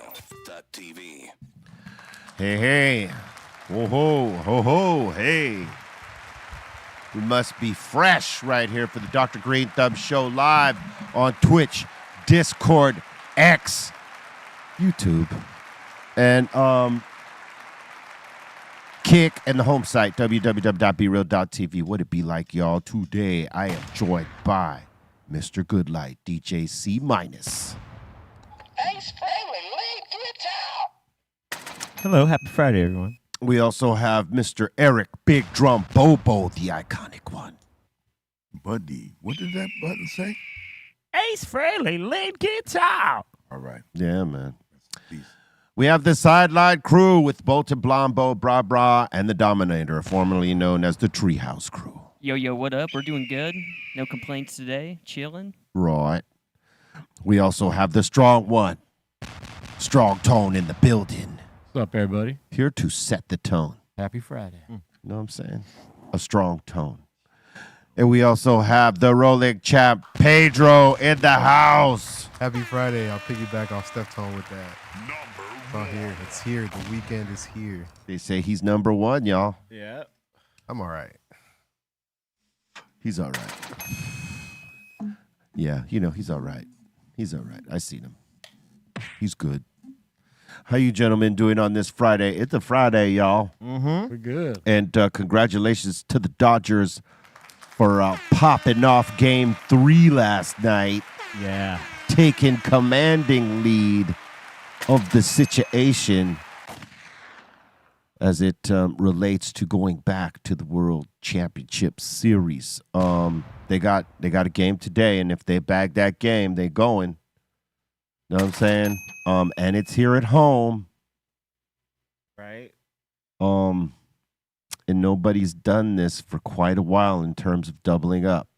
Greenthumb.tv. Hey. Ho, ho, ho, ho, hey. We must be fresh right here for the Dr. Greenthumb Show live on Twitch, Discord, X, YouTube, and Kick, and the home site, www.bereal.tv. What it be like, y'all? Today, I am joined by Mr. Goodlight, DJ C-. Hello, happy Friday, everyone. We also have Mr. Eric Big Drum Bobo, the iconic one. Buddy, what did that button say? Ace Frehley, lead guitar. All right. Yeah, man. Peace. We have the Sideline Crew with Bolton Blombo, Bra Bra, and the Dominator, formerly known as the Treehouse Crew. Yo, what up? We're doing good. No complaints today. Chilling. Right. We also have the Strong One, Strong Tone in the building, What's up, everybody? here to set the tone. Happy Friday. You know what I'm saying? A strong tone. And we also have the rolling champ, Pedro, in the house. Happy Friday. I'll piggyback off Steph Tone with that. It's all here. It's here. The weekend is here. They say he's number one, y'all. Yeah. I'm all right. He's all right. Yeah, he's all right. He's all right. I seen him. He's good. How you gentlemen doing on this Friday? It's a Friday, y'all. We're good. And congratulations to the Dodgers for popping off Game 3 last night, Yeah. taking commanding lead of the situation as it relates to going back to the World Championship Series. They got a game today, and if they bag that game, they going. Know what I'm saying? And it's here at home. Right. And nobody's done this for quite a while in terms of doubling up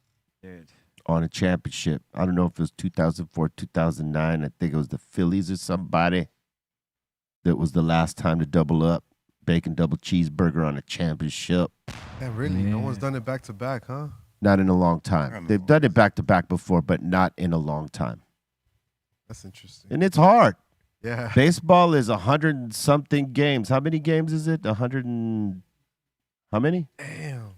Dude. on a championship. I don't know if it was 2004, 2009. I think it was the Phillies or somebody that was the last time to double up. Bacon double cheeseburger on a championship. Yeah, really? No Yeah. one's done it back to back, huh? Not in a long time. They've done it back to back before, but not in a long time. That's interesting. And it's hard. Yeah. Baseball is 100 and something games. How many games is it? 100 and how many? Damn.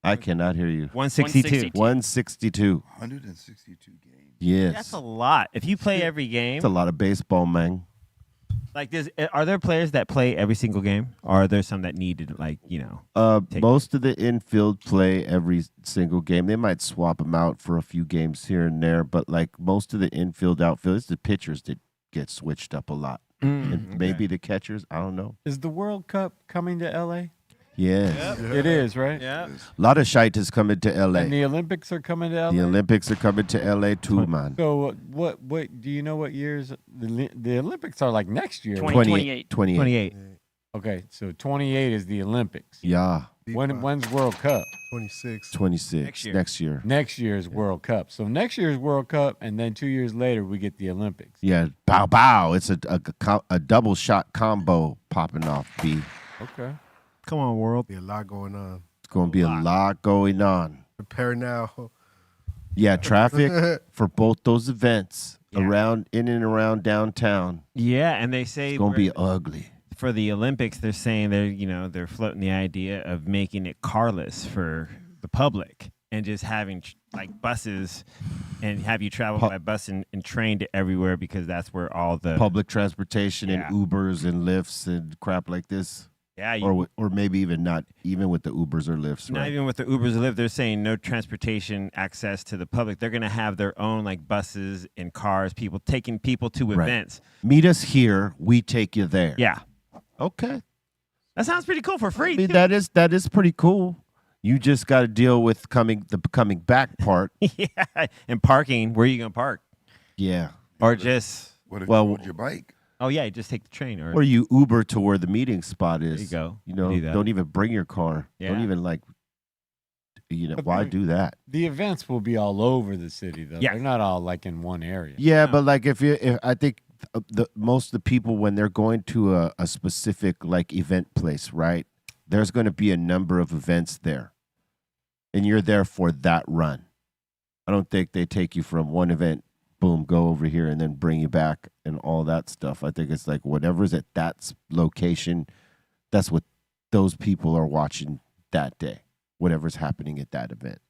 I cannot hear you. 162. 162. 162 games. Yes. That's a lot. If you play every game, It's a lot of baseball, man. like this, are there players that play every single game, or are there some that need to, take- Most of the infield play every single game. They might swap them out for a few games here and there, but like most of the infield, outfield, it's the pitchers that get switched up a lot. And maybe the catchers. I don't know. Is the World Cup coming to L.A.? Yes. It is, right? Yeah. A lot of shite is coming to L.A. And the Olympics are coming to L.A.? The Olympics are coming to L.A. too, man. So what do you know what years? The Olympics are like next year. 2028. 28. Okay, so 28 is the Olympics. Yeah. When's World Cup? 26. 26. Next year. Next year. Next year's World Cup. So next year's World Cup, and then 2 years later we get the Olympics. Yeah. Bow, bow. It's a double shot combo popping off, B. Okay. Come on, world. Be a lot going on. It's going to be a lot going on. Prepare now. Yeah, traffic for both those events Yeah. in and around downtown. Yeah, and they say It's going to be ugly. for the Olympics, they're saying they're floating the idea of making it carless for the public and just having like buses and have you travel by bus and train to everywhere because that's where all the Public transportation and Yeah. Ubers and Lyfts and crap like this. Or maybe even not even with the Ubers or Lyfts, not right? even with the Ubers and Lyft, they're saying no transportation access to the public. They're going to have their own like buses and cars, people taking people to Right. events. Meet us here. We take you there. Yeah, Okay. that sounds pretty cool for free. I mean, too. that is pretty cool. You just got to deal with the coming back part. Yeah, and parking. Where are you going to park? Yeah. Or just What if Well- you rode your bike? you just take the train or Or you Uber to where the meeting spot is. There you go. You know, Do that. don't even bring your car. Don't Yeah. even But why then- do that? The events will be all over the city, though. Yeah. They're not all like in one area. Yeah, but like if I think most of the people when they're going to a specific like event place, right? There's going to be a number of events there, and you're there for that run. I don't think they take you from one event boom, go over here and then bring you back and all that stuff. I think it's like whatever's at that location, that's what those people are watching that day, whatever's happening at that event.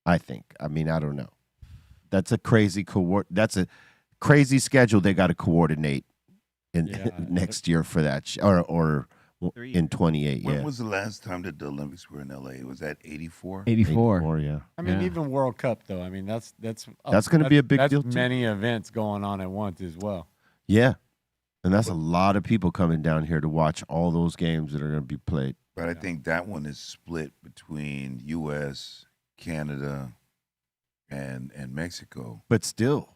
I think. I mean, I don't know. That's a crazy schedule they got to coordinate in next year for that or in 28. When Yeah. was the last time that the Olympics were in LA? Was that 84? 84. Yeah. I mean, Yeah. even World Cup though. I mean, that's gonna be a big that's deal, too. Many events going on at once as well. Yeah. And that's a lot of people coming down here to watch all those games that are going to be played. But I think that one is split between U.S., Canada, and Mexico. But still,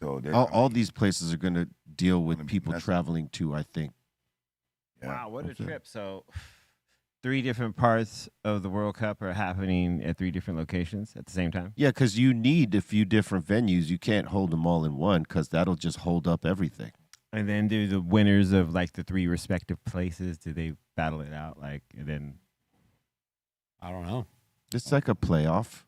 So all these places are going to deal with Gonna be people messy. traveling too, I think. Yeah. Wow, what a Okay. trip. So 3 different parts of the World Cup are happening at 3 different locations at the same time. Yeah, because you need a few different venues. You can't hold them all in one because that'll just hold up everything. And then do the winners of like the 3 respective places, do they battle it out? Like, and then I don't know. It's like a playoff.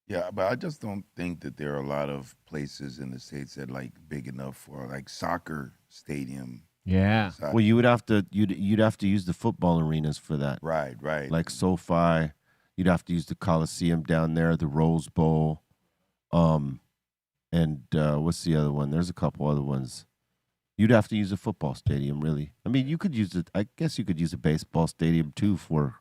Yeah, but I just don't think that there are a lot of places in the States that like big enough for like soccer stadium. yeah. size. Well, you would have to you'd have to use the football arenas for that, Right. like SoFi. You'd have to use the Coliseum down there, the Rose Bowl, and what's the other one? There's a couple other ones. You'd have to use a football stadium, really. I mean, you could use it. I guess you could use a baseball stadium too for.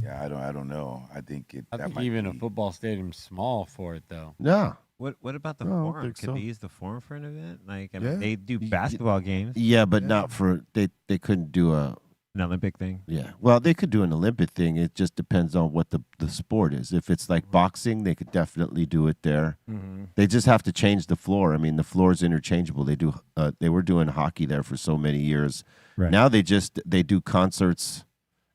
Yeah, I don't know. I think I that think might even a be- football stadium's small for it though. Yeah. What about the No, I don't forum? think Could so. they use the forum for an event? Like, I Yeah. mean, they do basketball games, Yeah, but Yeah. not for they couldn't do a. an Olympic thing. Yeah. Well, they could do an Olympic thing. It just depends on what the sport is. If it's like boxing, they could definitely do it there. Mm-hmm. They just have to change the floor. I mean, the floor is interchangeable. They were doing hockey there for so many years. Right. Now they do concerts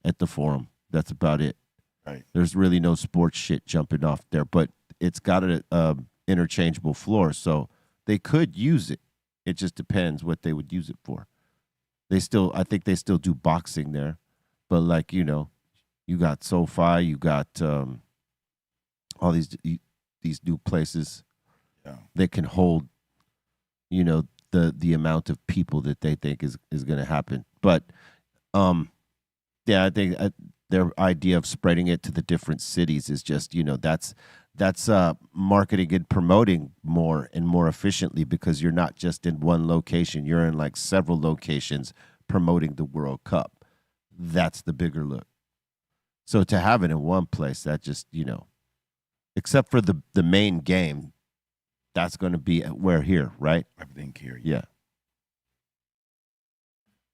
at the Forum. That's about it. Right. There's really no sports shit jumping off there, but it's got a interchangeable floor, so they could use it. It just depends what they would use it for. I think they still do boxing there, but like you got SoFi, you got all these new places Yeah. that can hold, the amount of people that they think is going to happen. But yeah, I think their idea of spreading it to the different cities is just that's marketing and promoting more and more efficiently because you're not just in one location. You're in like several locations promoting the World Cup. That's the bigger look. So to have it in one place, that just, except for the main game, that's going to be we're here, right? Everything here. Yeah.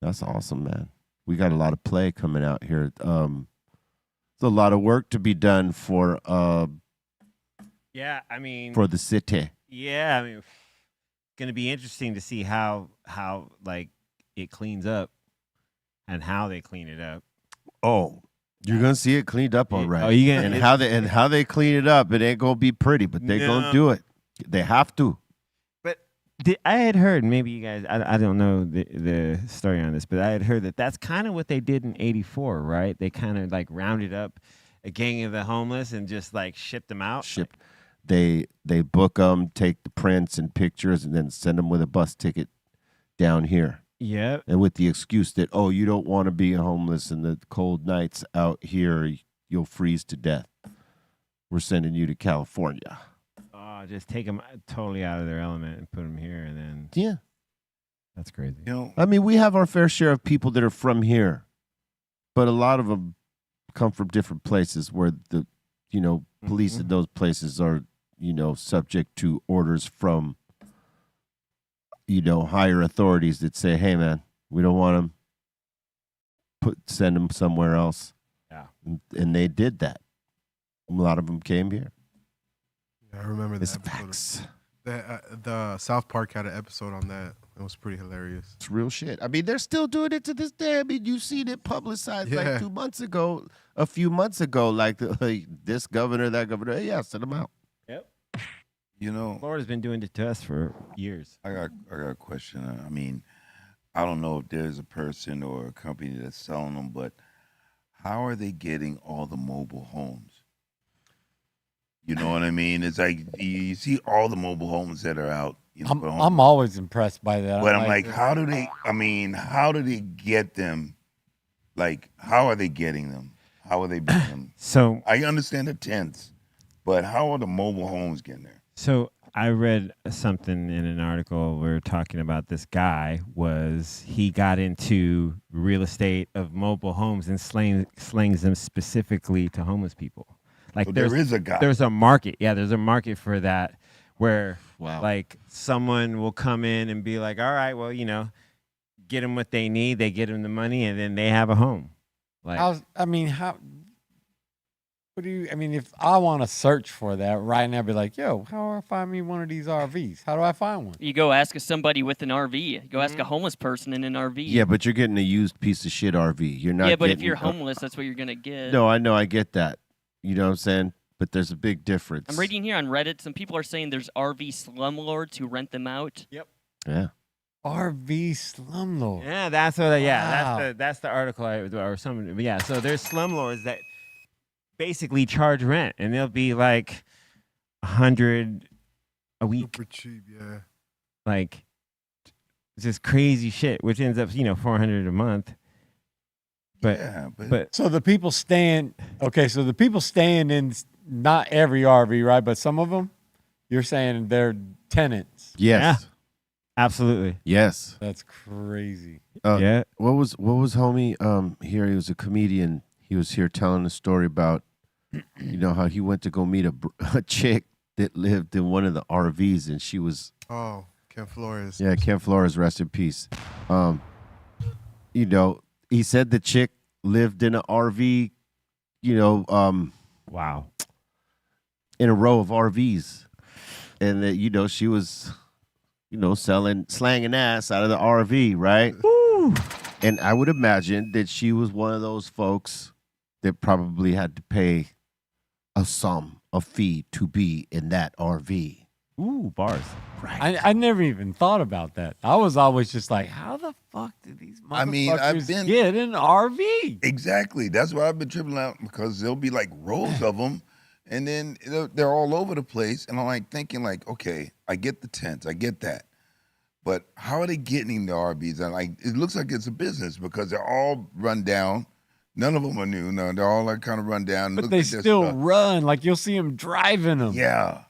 That's awesome, man. We got a lot of play coming out here. There's a lot of work to be done for Yeah, I mean, the city. yeah, I mean, it's gonna be interesting to see how like it cleans up and how they clean it up. Oh, you're gonna see it cleaned up all right. Oh, you gonna and how they clean it up, it ain't gonna be pretty, but they gonna No. do it. They have to. But I had heard, maybe you guys, I don't know the story on this, but I had heard that's kind of what they did in '84, right? They kind of like rounded up a gang of the homeless and just like shipped them out. Shipped. They book them, take the prints and pictures, and then send them with a bus ticket down here. Yep. And with the excuse that, oh, you don't want to be homeless in the cold nights out here, you'll freeze to death. We're sending you to California. Oh, just take them totally out of their element and put them here, and then Yeah. that's crazy. I mean, we have our fair share of people that are from here, but a lot of them come from different places where the, police in those places are, subject to orders from, higher authorities that say, hey, man, we don't want them. Send them somewhere else. Yeah. And they did that. A lot of them came here. I remember that It's episode. facts. The South Park had an episode on that. It was pretty hilarious. It's real shit. I mean, they're still doing it to this day. I mean, you seen it publicized Yeah. like 2 months ago, a few months ago, like this governor, that governor. Hey, yeah, send them out. Yep. Florida's been doing it to us for years. I got a question. I mean, I don't know if there's a person or a company that's selling them, but how are they getting all the mobile homes? You know what I mean? It's like you see all the mobile homes that are out. You know, I'm always impressed by that. but I'm like, how do they? I mean, how do they get them? Like, how are they getting them? How are they getting them? So I understand the tents, but how are the mobile homes getting there? So I read something in an article where talking about this guy he got into real estate of mobile homes and slings them specifically to homeless people. Like So there is a guy. There's a market. Yeah, there's a market for that where Wow. like someone will come in and be like, all right, well, get them what they need. They get them the money and then they have a home. Like, What do you? I mean, if I want to search for that right now, be like, yo, how do I find me one of these RVs? How do I find one? You go ask somebody with an RV. You go ask a homeless person in an RV. Yeah, but you're getting a used piece of shit RV. You're not. Yeah, but if getting you're homeless, that's what you're gonna get. No, I know. I get that. You know what I'm saying? But there's a big difference. I'm reading here on Reddit. Some people are saying there's RV slumlords who rent them out. Yeah. RV slumlord. yeah, that's what. Wow. That's the article or something. But yeah, so there's slumlords that basically charge rent, and they'll be like $100 a week, Super cheap, yeah. like just crazy shit, which ends up $400 a month. But yeah, but So the people staying. Okay, so the people staying in not every RV, right? But some of them, you're saying they're tenants. Yes. absolutely, Yes. That's crazy. yeah. What was homie here? He was a comedian. He was here telling a story about how he went to go meet a chick that lived in one of the RVs, and she was Oh, Ken Flores. Ken Flores, rest in peace. He said the chick lived in an RV, Wow. in a row of RVs, and that she was, slanging ass out of the RV, right? Woo. And I would imagine that she was one of those folks that probably had to pay a fee to be in that RV. Ooh, bars. Right. I never even thought about that. I was always just like, how the fuck did these motherfuckers I mean, I've been- get in an RV? Exactly. That's why I've been tripping out, because there'll be like rows of them, and then they're all over the place. And I'm like thinking, like, okay, I get the tents, I get that, but how are they getting the RVs? And like, it looks like it's a business because they're all run down. None of them are new. No, they're all like kind of run down. But Look they like they're still stuck. run. Like you'll see them driving them. Yeah,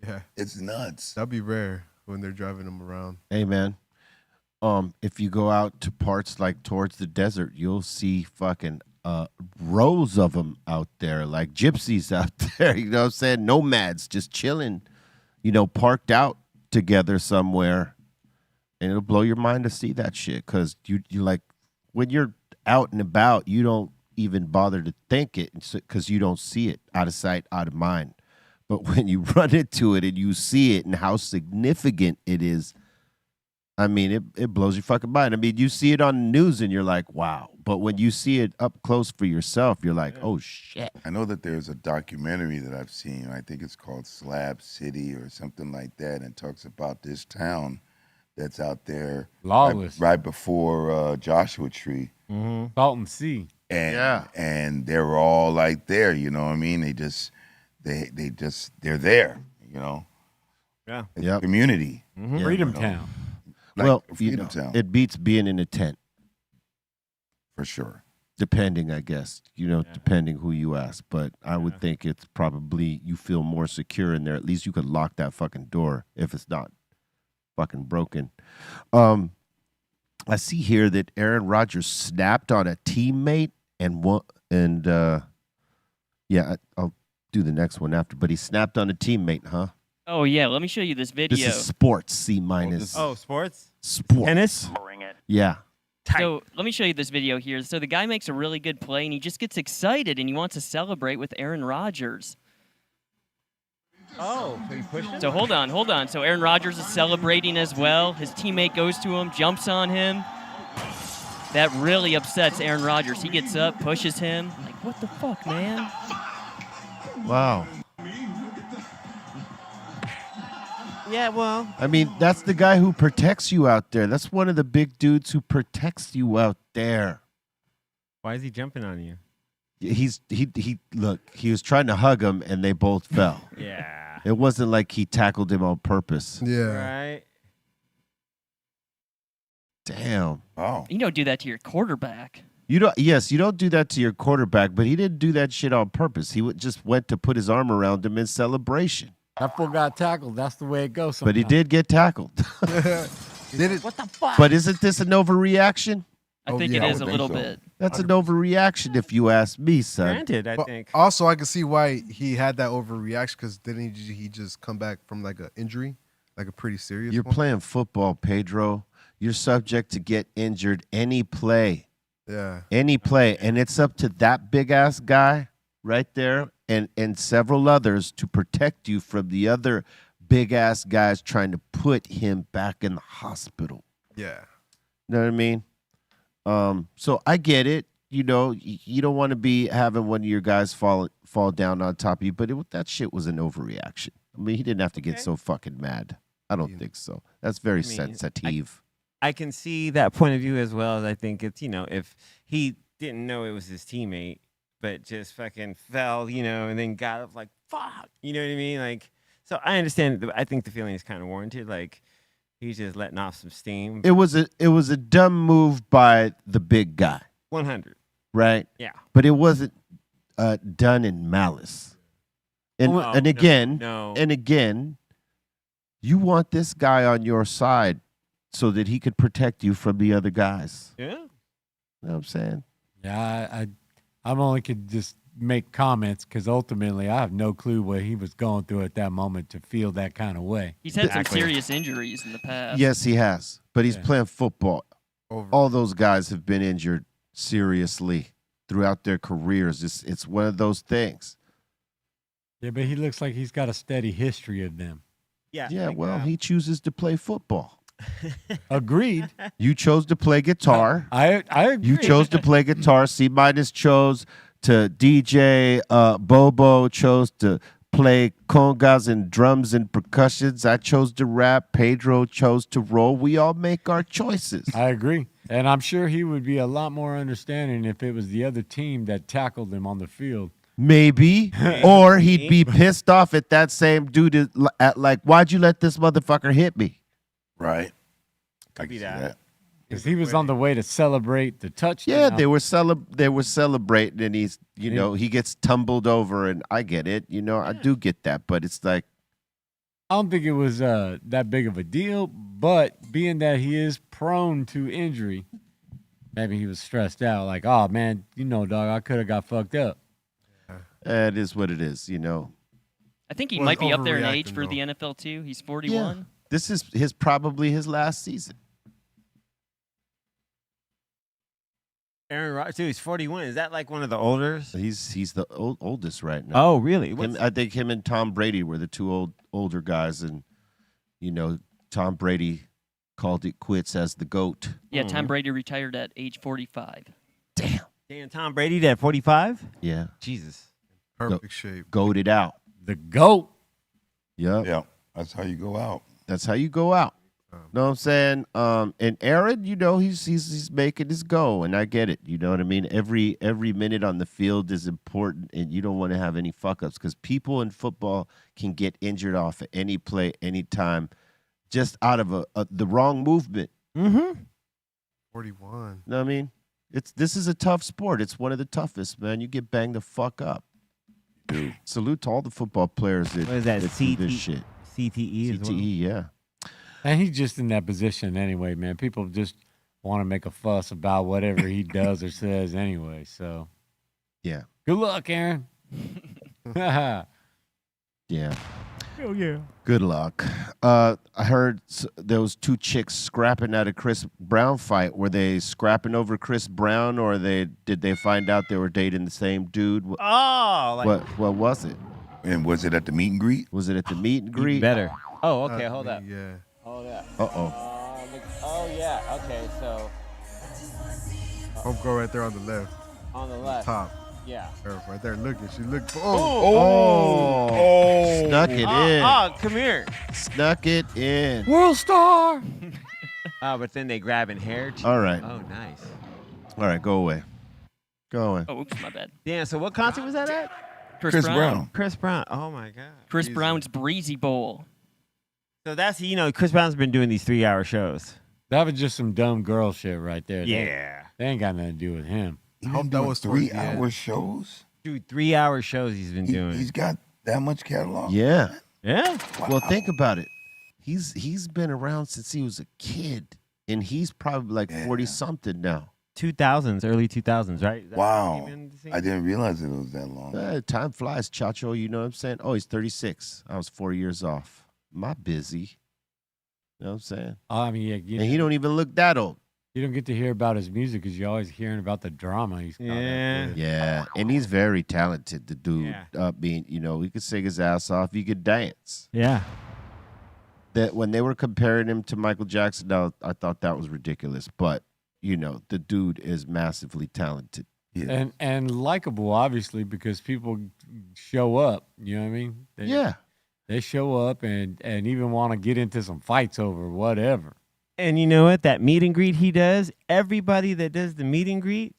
Yeah. it's nuts. That'd be rare when they're driving them around. Hey, man. If you go out to parts like towards the desert, you'll see fucking rows of them out there, like gypsies out there. You know what I'm saying? Nomads just chilling, parked out together somewhere. And it'll blow your mind to see that shit, because you like, when you're out and about, you don't even bother to think it because you don't see it. Out of sight, out of mind. But when you run into it and you see it and how significant it is, I mean, it blows your fucking mind. I mean, you see it on the news and you're like, wow. But when you see it up close for yourself, you're like, oh, shit. I know that there's a documentary that I've seen. I think it's called Slab City or something like that, and talks about this town that's out there Lawless. right before Joshua Tree. Mm-hmm. Salton Sea. And they're all like there, you know what I mean? They're there, Yeah. It's Yep. community. Mm-hmm. Freedom you know. Town. Like Well, Freedom Town, it beats being in a tent, for sure. depending, I guess, depending who you ask. But I would think it's probably, you feel more secure in there. At least you could lock that fucking door if it's not fucking broken. I see here that Aaron Rodgers snapped on a teammate I'll do the next one after, but he snapped on a teammate, huh? Oh yeah, let me show you this video. This is sports, C minus. Oh, sports? Sports. Tennis? Yeah. So let me show you this video here. So the guy makes a really good play, and he just gets excited, and he wants to celebrate with Aaron Rodgers. Oh, so he pushed him? So hold on. So Aaron Rodgers is celebrating as well. His teammate goes to him, jumps on him. That really upsets Aaron Rodgers. He gets up, pushes him. Like, what the fuck, man? Wow. Yeah, well. I mean, that's the guy who protects you out there. That's one of the big dudes who protects you out there. Why is he jumping on you? he look, he was trying to hug him and they both fell. Yeah. It wasn't like he tackled him on purpose. Yeah. Right. Damn. Oh. You don't do that to your quarterback. You don't do that to your quarterback, but he didn't do that shit on purpose. He just went to put his arm around him in celebration. That fool got tackled. That's the way it goes. But he sometimes. did get tackled. Did it? What the fuck? But isn't this an overreaction? I Oh, think yeah, it I is a would little think so. bit. That's an overreaction if you ask me, son. Granted, I But think. also, I can see why he had that overreaction because didn't he just come back from like an injury, like a pretty serious You're one? playing football, Pedro. You're subject to get injured any play. Yeah. Any play. And it's up to that big ass guy right there and several others to protect you from the other big ass guys trying to put him back in the hospital. Yeah. You know what I mean? So I get it. You know, you don't want to be having one of your guys fall down on top of you, but that shit was an overreaction. I mean, he didn't have to get so fucking mad. I don't think so. That's very sensitive. I can see that point of view as well as I think it's, if he didn't know it was his teammate, but just fucking fell, and then got up like, fuck, you know what I mean? Like, so I understand. I think the feeling is kind of warranted. Like, he's just letting off some steam. It was a dumb move by the big guy, 100. right? Yeah. But it wasn't done in malice. And Oh, and again, no. and again, you want this guy on your side so that he could protect you from the other guys. Yeah. You know what I'm saying? Yeah, I'm only could just make comments because ultimately I have no clue what he was going through at that moment to feel that kind of way. He's had some Exactly. serious injuries in the past. Yes, he has. But he's Yeah. playing football. Over. All those guys have been injured seriously throughout their careers. It's one of those things. Yeah, but he looks like he's got a steady history of them. Yeah. Yeah, like, well, he chooses to play football. Agreed. You chose to play guitar. I agree. You chose to play guitar. C- chose to DJ. Bobo chose to play congas and drums and percussions. I chose to rap. Pedro chose to roll. We all make our choices. I agree. And I'm sure he would be a lot more understanding if it was the other team that tackled him on the field. Maybe. Or he'd be pissed off at that same dude at like, why'd you let this motherfucker hit me? Right. I be can see that. that. Because he was on the way to celebrate the touchdown. Yeah, they were celebrating, and he's, he gets tumbled over, and I get it. I do get that, but it's like, I don't think it was that big of a deal, but being that he is prone to injury, maybe he was stressed out. Like, oh, man, dog, I could have got fucked up. it is what it is, I think he Well, might he's be up there in age overreacting, for the though. NFL too. He's 41. This is probably his last season. Aaron Rodgers, he's 41. Is that like one of the olders? He's the oldest right now. Oh, really? I think him and Tom Brady were the two older guys, and Tom Brady called it quits as the GOAT. Yeah, Tom Brady retired at age 45. Damn, Tom Brady at 45? Yeah, Jesus. Perfect shape. GOAted out. The GOAT. Yep. Yeah. That's how you go out. That's how you go out. Know what I'm saying? And Aaron, he's making his go, and I get it. You know what I mean? Every minute on the field is important, and you don't want to have any fuck ups because people in football can get injured off at any play, anytime, just out of the wrong movement. Mm-hmm. 41. You know what I mean? This is a tough sport. It's one of the toughest, man. You get banged the fuck up. Dude, salute to all the football players that, What is that, do this shit. CTE as well? CTE, yeah. And he's just in that position anyway, man. People just want to make a fuss about whatever he does or says anyway. So, Yeah. good luck, Aaron. Yeah. Oh, yeah. Good luck. I heard there was two chicks scrapping at a Chris Brown fight. Were they scrapping over Chris Brown, or did they find out they were dating the same dude? Oh, like What was it? And was it at the meet and greet? Was it at the meet and even greet? better. Oh, okay, hold up. Yeah. Hold up. Uh-oh. Oh, yeah. Okay, so Homegirl right there on the left. on the left. Top. Yeah. Her right there looking. She looked. Oh. Snuck it in. Oh, come here. Snuck it in. World star. Oh, but then they grabbing hair. Too. All right. Oh, nice. All right, go away. going. Oh, oops, my bad. Damn. So what concert was that at? Chris Brown. Chris Brown. Oh my God. Chris Brown's Breezy Bowl. So that's Chris Brown's been doing these 3-hour shows. That was just some dumb girl shit right there. Yeah. They ain't got nothing to do with him. He I hope been that doing was towards the 3-hour shows. Dude, 3-hour shows he's been doing. He's got that much catalog. Yeah. Yeah. Well, think about it. He's been around since he was a kid, and he's probably like 40-something now. 2000s, early 2000s, right? Is that Wow. when he been the same? I didn't realize it was that long. Time flies, Chacho. You know what I'm saying? Oh, he's 36. I was 4 years off. My busy. You know what I'm saying? I mean, And he don't even look that old. you don't get to hear about his music because you're always hearing about the drama he's got. Yeah. Yeah, and he's very talented. The dude, Yeah. being, he could sing his ass off. He could dance. Yeah. That when they were comparing him to Michael Jackson, now I thought that was ridiculous. But the dude is massively talented. Yeah. And likable, obviously, because people show up. You know what I mean? They show up and even want to get into some fights over whatever. And you know what? That meet and greet he does, everybody that does the meet and greet,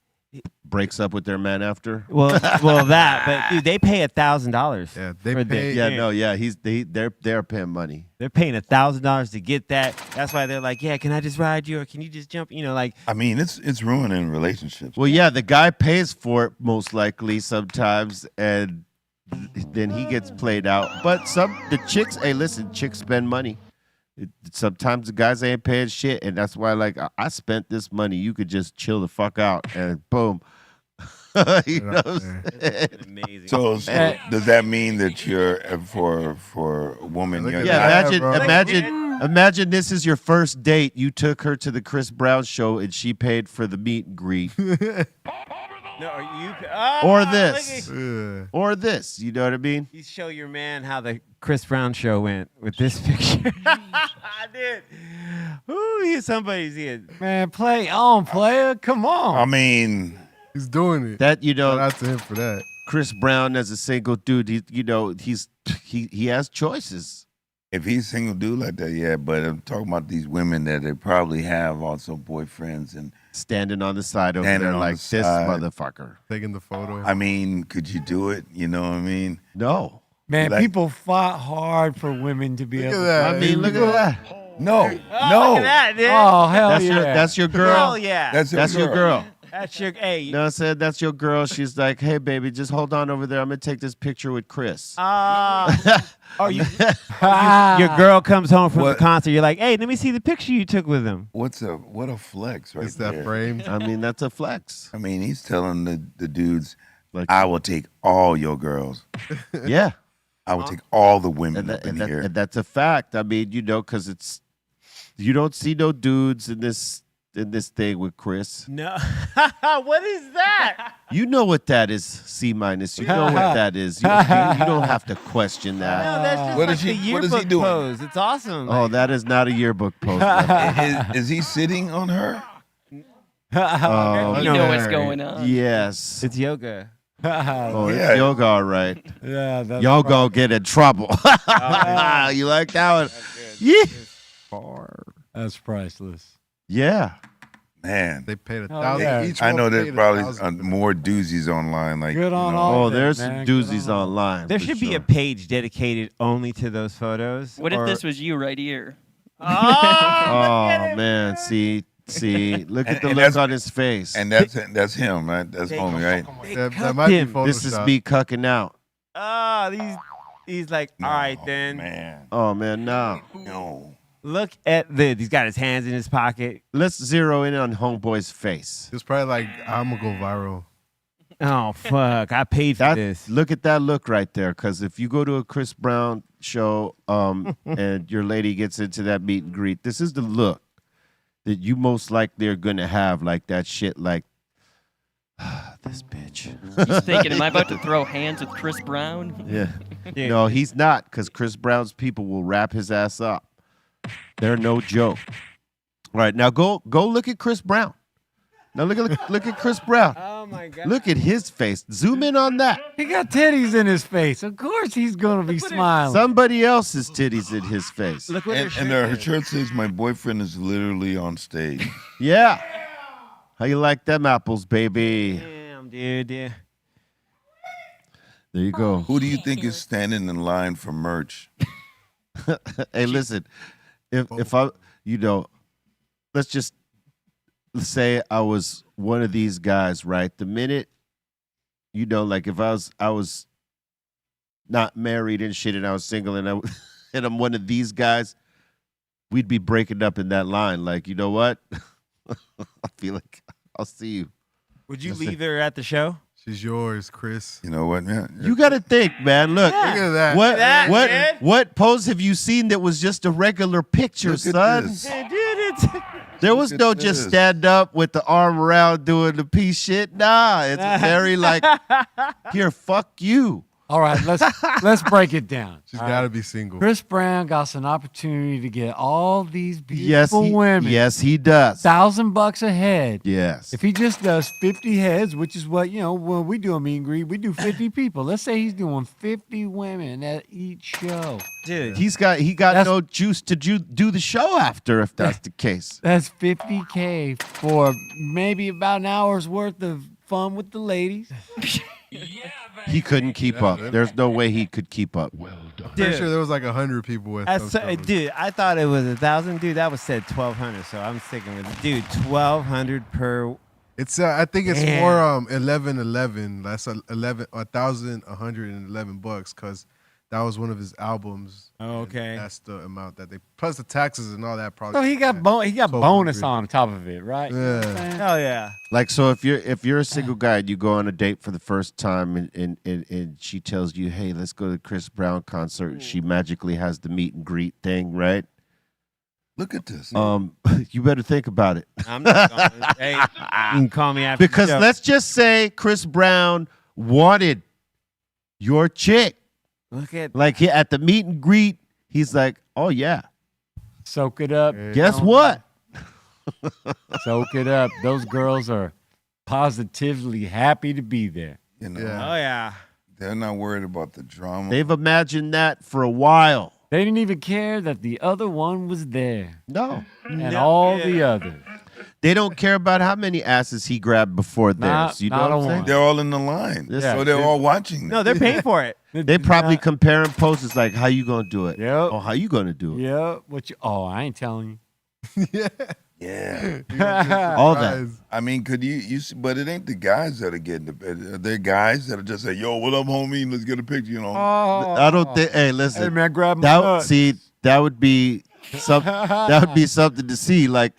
Breaks up with their man after. well, that, but dude, they pay $1,000. Yeah, they for pay. They're paying money. They're paying $1,000 to get that. That's why they're like, yeah, can I just ride you or can you just jump? I mean, it's ruining relationships. Well, yeah, the guy pays for it most likely sometimes, and then he gets played out. But the chicks, hey, listen, chicks spend money. Sometimes the guys ain't paying shit, and that's why, like, I spent this money. You could just chill the fuck out, and boom. You know what I'm saying? amazing. So does that mean that you're for a woman? You're Yeah, not- imagine this is your first date. You took her to the Chris Brown show, and she paid for the meet and greet. No, are you? Or look this. at- Or this. You know what I mean? You show your man how the Chris Brown show went with this picture. Dude. Ooh, somebody's here. Man, play on, player. Come on. I mean, He's doing it. That, Shout out to him for that. Chris Brown as a single dude, he has choices. if he's single dude like that, yeah. But I'm talking about these women that they probably have also boyfriends and Standing on the side over Standing there on like the this side. motherfucker. Taking the photo. I mean, could you do it? You know what I mean? No. Man, Like- people fought hard for women to be Look able at that. I mean, look at that. No, Oh, no. look at that, dude. Oh, hell That's yeah. your girl. Hell yeah. That's your girl. That's your, hey. You know what I'm saying? That's your girl. She's like, hey, baby, just hold on over there. I'm going to take this picture with Chris. Or Ah. your girl comes home from What? the concert. You're like, hey, let me see the picture you took with him. What a flex right It's that there. frame. I mean, that's a flex. I mean, he's telling the dudes, Like, I will take all your girls. yeah. I will take all the women And, up in here. and that's a fact. I mean, because you don't see no dudes in this thing with Chris. No. What is that? You know what that is, C-. You know what that is. You don't have to question that. No, that's just What like is he- the what is he yearbook doing? pose. It's awesome. Oh, that is not a yearbook post. Oh, is he sitting on her? You know what's going on. Yes. It's yoga. Oh, Yeah. it's yoga, all right. Yeah, that's Y'all gonna get in trouble. You like that one? Yeah. That's priceless. Yeah. Man. They paid Oh, 1,000. yeah. Each I one know paid there's probably 1,000. more doozies online. Like, Good on you know. all Oh, of them, there's man. some Good doozies on. online. There for should be sure. a page dedicated only to those photos. What if or- this was you right here? Oh man, see, look at the And look that's- on his face. And that's him, right? That's They- homie, right? That might be him. Photoshop. This is me cucking out. He's like, all right then. Man. Oh man, no. No. Look at this. He's got his hands in his pocket. Let's zero in on homeboy's face. It's probably like, I'm going to go viral. Oh fuck! I paid for this. Look at that look right there. Because if you go to a Chris Brown show, and your lady gets into that meet and greet, this is the look that you most likely are gonna have, like that shit, like this bitch. He's thinking, am I about to throw hands with Chris Brown? Yeah. No, he's not, because Chris Brown's people will wrap his ass up. They're no joke. All right, now go look at Chris Brown. Now look at Chris Brown. Oh my god! Look at his face. Zoom in on that. He got titties in his face. Of course he's gonna be smiling. Somebody else's titties in his face. Look what And her shirt says, my boyfriend is literally on stage. Yeah. How you like them apples, baby? Damn, Damn, dude. Yeah. There you go. Who do you think is standing in line for merch? Hey, listen, if I, let's just say I was one of these guys, right? The minute, like if I was not married and shit, and I was single, and and I'm one of these guys, we'd be breaking up in that line. Like, you know what? I feel like I'll see you. Would you leave her at the show? She's yours, Chris. You know what, man? You got to think, man. Look, Look at that. what pose have you seen that was just a regular picture, Look at son? this. Dude, it's There was Look no at just this. stand up with the arm around doing the peace shit. Nah, it's a very like, here, fuck you. All right, let's break it down. She's All got to right. be single. Chris Brown got an opportunity to get all these Yes, beautiful women. Yes, he does. $1,000 a head. Yes. If he just does 50 heads, which is what, when we do a meet and greet, we do 50 people. Let's say he's doing 50 women at each show. dude. he got That's- no juice to do the show after, if that's the case. That's $50K for maybe about an hour's worth of fun with the ladies. He couldn't keep up. There's no way he could keep up. Pretty sure there was like 100 people with those shows. Dude, I thought it was 1,000. Dude, that was said 1,200. So I'm sticking with it. Dude, 1,200 per. It's I think it's Damn. more 1111. That's 1,111 bucks because that was one of his albums. Oh, and okay. That's the amount that they plus the taxes and all that probably. So he got Yeah. bonus on top of it, right? You know what I'm Yeah. saying? Hell yeah. Like, so if you're a single guy and you go on a date for the first time and she tells you, hey, let's go to the Chris Brown concert, and she magically has the meet and greet thing, right? Look at this. You better think about it. I'm not going. Hey, you can call me after. Because the show. let's just say Chris Brown wanted your chick. Look at. Like at the meet and greet, he's like, oh yeah, Soak it up. guess what? Soak it up. Those girls are positively happy to be there. You know, Yeah. Oh yeah. they're not worried about the drama. They've imagined that for a while. They didn't even care that the other one was there. No. And all the others. They don't care about how many asses he grabbed before Not- theirs. You not know a what I'm saying? one. They're all in the line, Yeah. so they're all watching. No, they're paying for it. They probably comparing poses like, how you gonna do it? Yep. Oh, how you gonna do it? Yeah. I ain't telling Yeah. Yeah, All that. Guys, I mean, could you? But it ain't the guys that are getting the. They're guys that are just say, "Yo, what up, homie? Let's get a picture." You know. you. Oh. I don't think. Hey, listen. Hey, man, grab my that nuts. see that would be that would be something to see. Like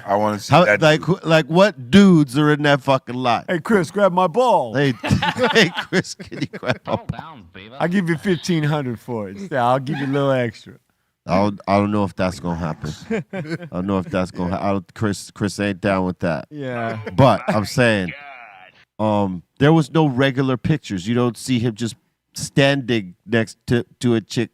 I want to see how that. like what dudes are in that fucking lot? Hey, Chris, grab my ball. Hey, hey, Chris, can you grab? I'll give you $1,500 for it. Yeah, I'll give you a little extra. I don't know if that's gonna happen. I don't know if that's gonna happen. Chris ain't down with that. Yeah. But I'm saying, there was no regular pictures. You don't see him just standing next to a chick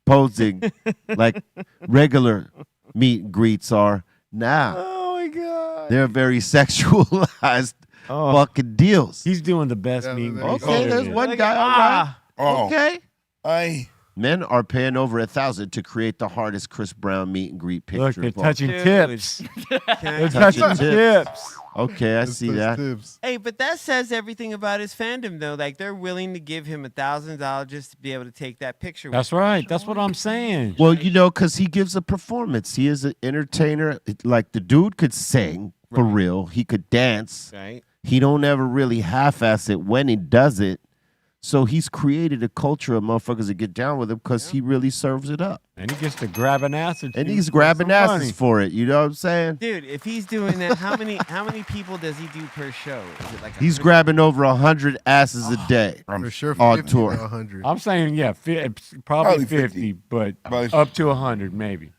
posing like regular meet and greets are now. Oh my God. They're very sexualized Oh. fucking deals. He's doing the best Yeah, meet and there greet. you Okay, go. there's there one is. guy. All right. Oh, Okay. I Men are paying over $1,000 to create the hardest Chris Brown meet and greet picture. Look, they're of all. touching Dude. tips. They're Touching touching tips. tips. Okay, I see those that. tips. Hey, but that says everything about his fandom, though. Like they're willing to give him $1,000 just to be able to take that picture. with That's right. That's what I'm saying. Well, because he gives a performance. He is an entertainer. Like the dude could sing for real. He could dance. him, right? He don't ever really half-ass it when he does it. So he's created a culture of motherfuckers that get down with him because he really serves it up. And he gets to grab an ass And he's grabbing asses for it. You know what I'm saying? Dude, if he's doing that, how many people does he do per show? Is it like He's 100? grabbing over 100 asses a day. For sure, on 50 tour. to 100. I'm saying, yeah, probably Probably 50, 50. but Probably up to 100 maybe.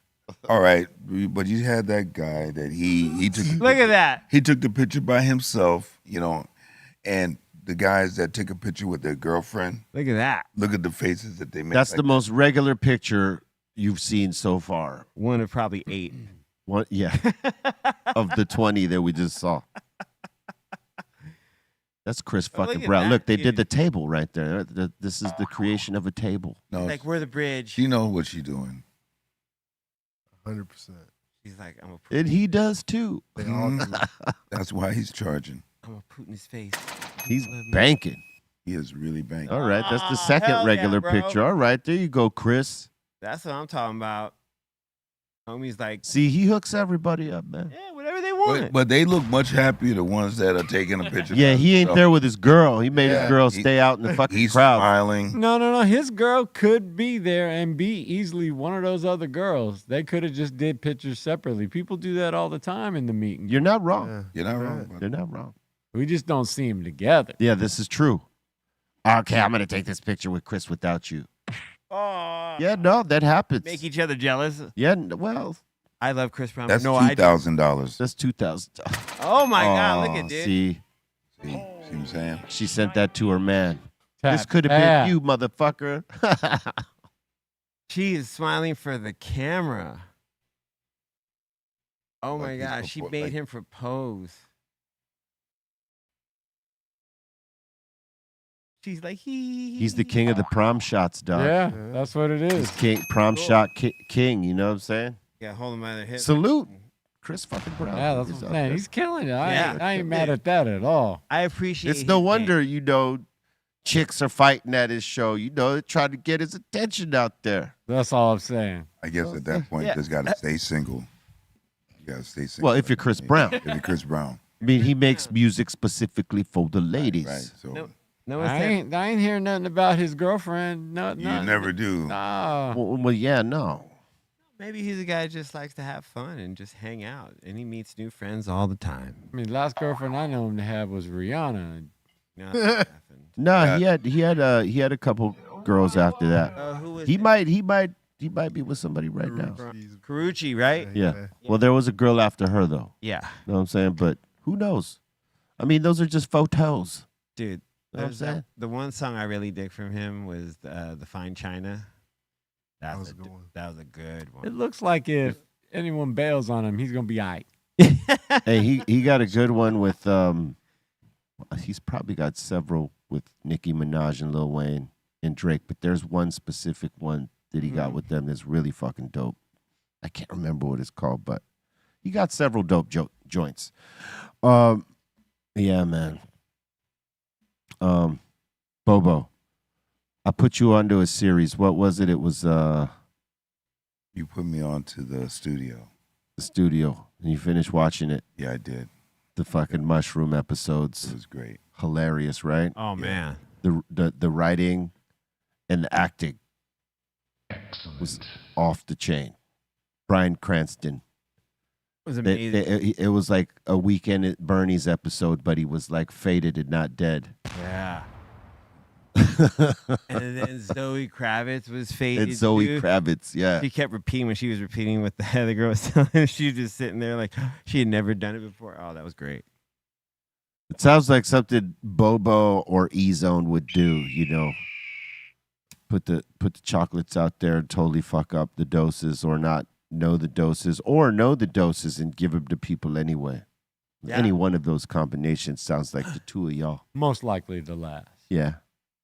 all right, but you had that guy that he took. Look at that. He took the picture by himself, and the guys that take a picture with their girlfriend. Look at that. Look at the faces that they make. That's like, the most regular picture you've seen so far. One of probably 8. What? Yeah. Of the 20 that we just saw. That's Chris Oh, look fucking at Brown. that, Look, they dude. did the table right there. This is the creation of a table. No, Like we're the bridge. she knows what she's doing. 100%. He's like, I'm And he does too. They all do. That's why he's charging. gonna poot in his face. He's banking. He is really banking. All right, that's the hell second yeah, regular bro. picture. All right, there you go, Chris. That's what I'm talking about. Homie's like, See, he hooks everybody up, man. yeah, whatever they want. But they look much happier, the ones that are taking a picture. Yeah, he ain't there with his girl. He made his Yeah, girl he- stay out in the fucking He's crowd. smiling. No. His girl could be there and be easily one of those other girls. They could have just did pictures separately. People do that all the time in the meeting. You're not wrong. Yeah. You're not wrong. You're not wrong. We just don't see them together. Yeah, this is true. Okay, I'm gonna take this picture with Chris without you. Oh, Yeah, no, that happens. make each other jealous. Yeah, well, I love Chris Brown. That's no, I. $2,000. that's 2,000. Oh my God! Look at this. See, See what I'm saying? she sent that to her man. This Tap, could have tap. been you, motherfucker. She is smiling for the camera. Oh my Like he's God! She purport- made like- him propose. She's like, He's the king of the prom shots, dog. Yeah, that's what it is. He's king, prom shot king. You know what I'm saying? Yeah, hold him by the hip. Salute, Chris fucking Brown. Yeah, that's He's what out I'm saying. there. He's killing it. Yeah. I ain't mad at that at all. I appreciate. It's no his wonder, game. you know, chicks are fighting at his show. You know, trying to get his attention out there. That's all I'm saying. I guess at that point, Yeah. you just got to stay single. You got to stay single. Well, if you're Chris Brown. If you're Chris Brown. I mean, he makes music specifically for the ladies. Right. So No one's I ain't hearing nothing about his girlfriend. No, you never do. Nah. Well, yeah, no. Maybe he's a guy who just likes to have fun and just hang out, and he meets new friends all the time. I mean, last girlfriend I know him to have was Rihanna. No, that's nothing. No, he had a couple girls after that. Who was He it? might be with somebody right now. Karuchi, right? Yeah. Well, there was a girl after her though. Yeah, You know what I'm saying? But who knows? I mean, those are just photos. dude. You know what I'm there's saying? the one song I really dig from him was the Fine China. That was a good one. That was a good It one. looks like if anyone bails on him, he's gonna be all right. Hey, he got a good one with he's probably got several with Nicki Minaj and Lil Wayne and Drake, but there's one specific one that he got with them that's really fucking dope. I can't remember what it's called, but he got several dope joints. Yeah, man. Bobo, I put you onto a series. What was it? It was You put me on to the studio. the studio, and you finished watching it. Yeah, I did. The fucking mushroom It episodes, was great. hilarious, right? Oh man, The writing and the acting was off the chain. Bryan Cranston. it was It, amazing. it was like a Weekend at Bernie's episode, but he was like faded and not dead. Yeah. And then Zoe Kravitz was faded. And Zoe too. Kravitz, yeah. She kept repeating when she was repeating what the other girl was telling her. She was just sitting there like she had never done it before. Oh, that was great. It sounds like something Bobo or E-Zone would do, you know. Put the chocolates out there and totally fuck up the doses, or not know the doses, or know the doses and give them to people anyway. Yeah. Any one of those combinations sounds like the two of y'all. Most likely the last. Yeah.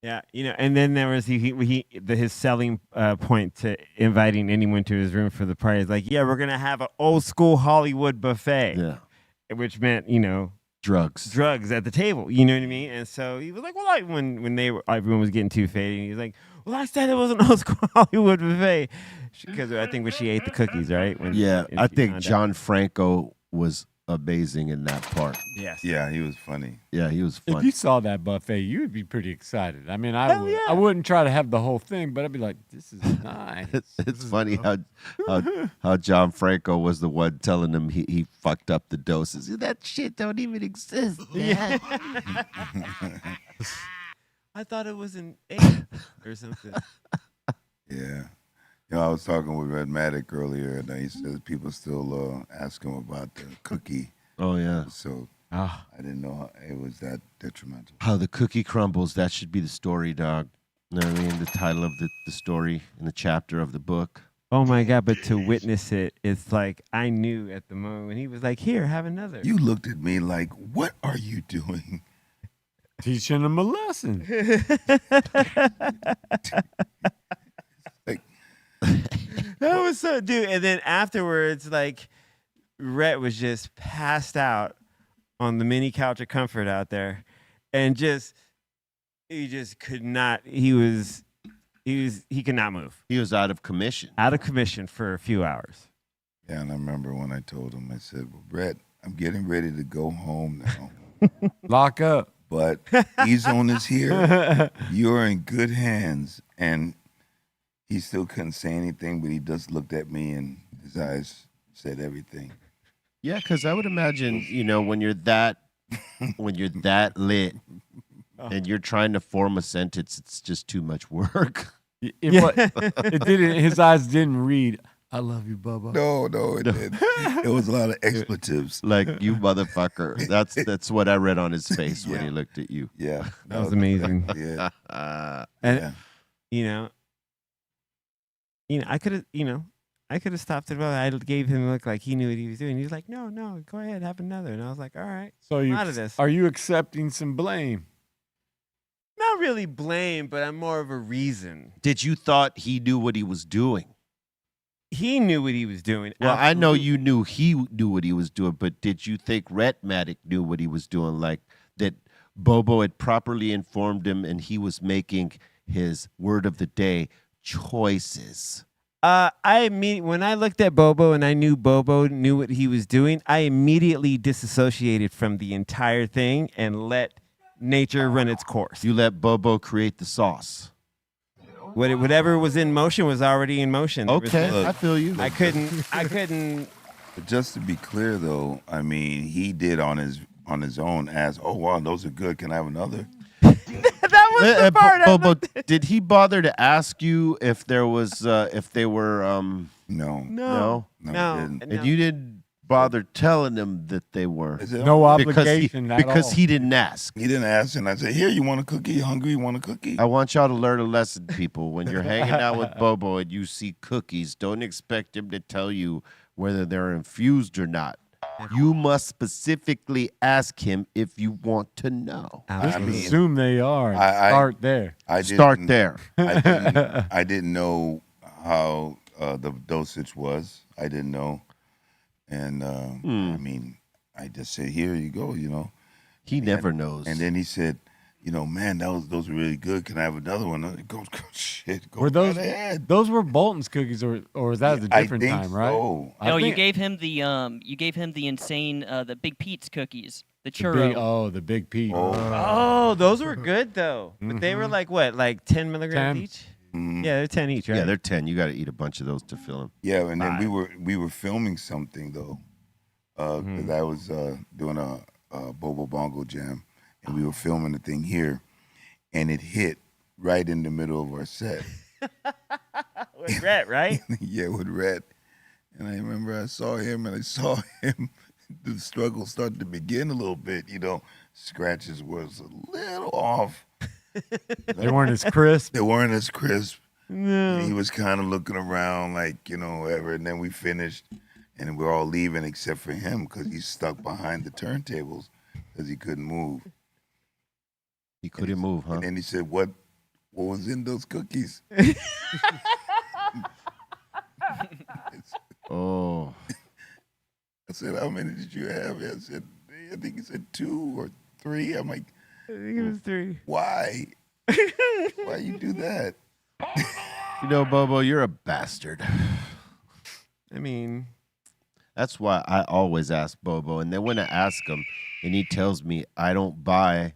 Yeah, you know, and then there was his selling point to inviting anyone to his room for the party. Is like, yeah, we're gonna have an old school Hollywood buffet, Yeah. which meant Drugs. drugs at the table. You know what I mean? And so he was like, well, like when everyone was getting too faded, he was like, well, I said it was an old school Hollywood buffet because I think when she ate the cookies, right? Yeah. And I she think found out. John Franco was amazing in that part. Yes. Yeah, he was funny. Yeah, he was If fun. you saw that buffet, you would be pretty excited. I mean, Hell yeah. I wouldn't try to have the whole thing, but I'd be like, this is nice. It's funny how John Franco was the one telling him he fucked up the doses. That shit don't even exist. Man. I thought it was an 8 or something. Yeah. I was talking with Rhettmatic earlier, and he said people still ask him about the cookie. Oh yeah. So Oh, I didn't know it was that detrimental. How the cookie crumbles. That should be the story, dog. You know what I mean? The title of the story in the chapter of the book. oh my God! But to witness it, it's like I knew at the moment when he was like, "Here, have another." You looked at me like, what are you doing? Teaching them a lesson. Like, That was so, dude. And then afterwards, like, Rhett was just passed out on the mini couch of comfort out there. and he just could not. He could not move. He was out of commission. Out of commission for a few hours. Yeah, and I remember when I told him, I said, well, Brett, I'm getting ready to go home now. Lock up. But E-Zone is here. You're in good hands. And he still couldn't say anything, but he just looked at me and his eyes said everything. Yeah, because I would imagine, when you're that lit and you're trying to form a sentence, it's just too much work. It didn't. His eyes didn't read. I love you, Bobo. No, it didn't. It was a lot of expletives. Like, you motherfucker. That's what I read on his face when he looked at you. Yeah. That was amazing. Yeah. And Yeah. I could have stopped it. Well, I gave him a look like he knew what he was doing. He was like, no, go ahead, have another. And I was like, all right. So I'm out of this. Are you accepting some blame? Not really blame, but I'm more of a reason. Did you thought he knew what he was doing? He knew what he was doing. Well, I know you knew he knew what he was doing, but did you think Rhettmatic knew what he was doing? Like that Bobo had properly informed him and he was making his word of the day choices. When I looked at Bobo and I knew Bobo knew what he was doing, I immediately disassociated from the entire thing and let nature run its course. You let Bobo create the sauce. Whatever was in motion was already in motion. Okay, I feel you. I couldn't. But just to be clear, though, I mean, he did on his own ask, oh, wow, those are good. Can I have another? That was the part. Bobo, did he bother to ask you if there was, if they were, No. No. he didn't. and you didn't bother telling him that they were? Is it No okay? obligation at all. Because he didn't ask. He didn't ask, and I said, here, you want a cookie? You hungry? You want a cookie? I want y'all to learn a lesson, people. When you're hanging out with Bobo and you see cookies, don't expect him to tell you whether they're infused or not. You must specifically ask him if you want to know. I mean, Assume they are. Start there. Start there. I didn't know how the dosage was. I didn't know. And, I mean, I just said, here you go, He never knows. And then he said, man, those were really good. Can I have another one? I go shit, go Were those right ahead. those were Bolton's cookies, or was that a different I think time, right? so. I No, you think- gave him the insane the Big Pete's cookies, the churro. The Big Pete. Oh, those were good though. But they were like what, like 10 milligrams 10. each? Mhm. Yeah, they're 10 each, right? Yeah, they're 10. You got to eat a bunch of those to fill them. Yeah, and then we were filming something though, because I was doing a Bobo Bongo jam, and we were filming the thing here, and it hit right in the middle of our set. With Rhett, right? Yeah, with Rhett. And I remember I saw him, the struggle started to begin a little bit. Scratches was a little off. They weren't as crisp. They weren't as crisp. No. And he was kind of looking around like, whatever. And then we finished, and we're all leaving except for him because he's stuck behind the turntables because he couldn't move. He couldn't move, huh? And then he said, what was in those cookies? Oh. I said, how many did you have? I think he said 2 or 3. I'm like, I think it was 3. why? Why you do that? Bobo, you're a bastard. I mean, That's why I always ask Bobo. And then when I ask him and he tells me, I don't buy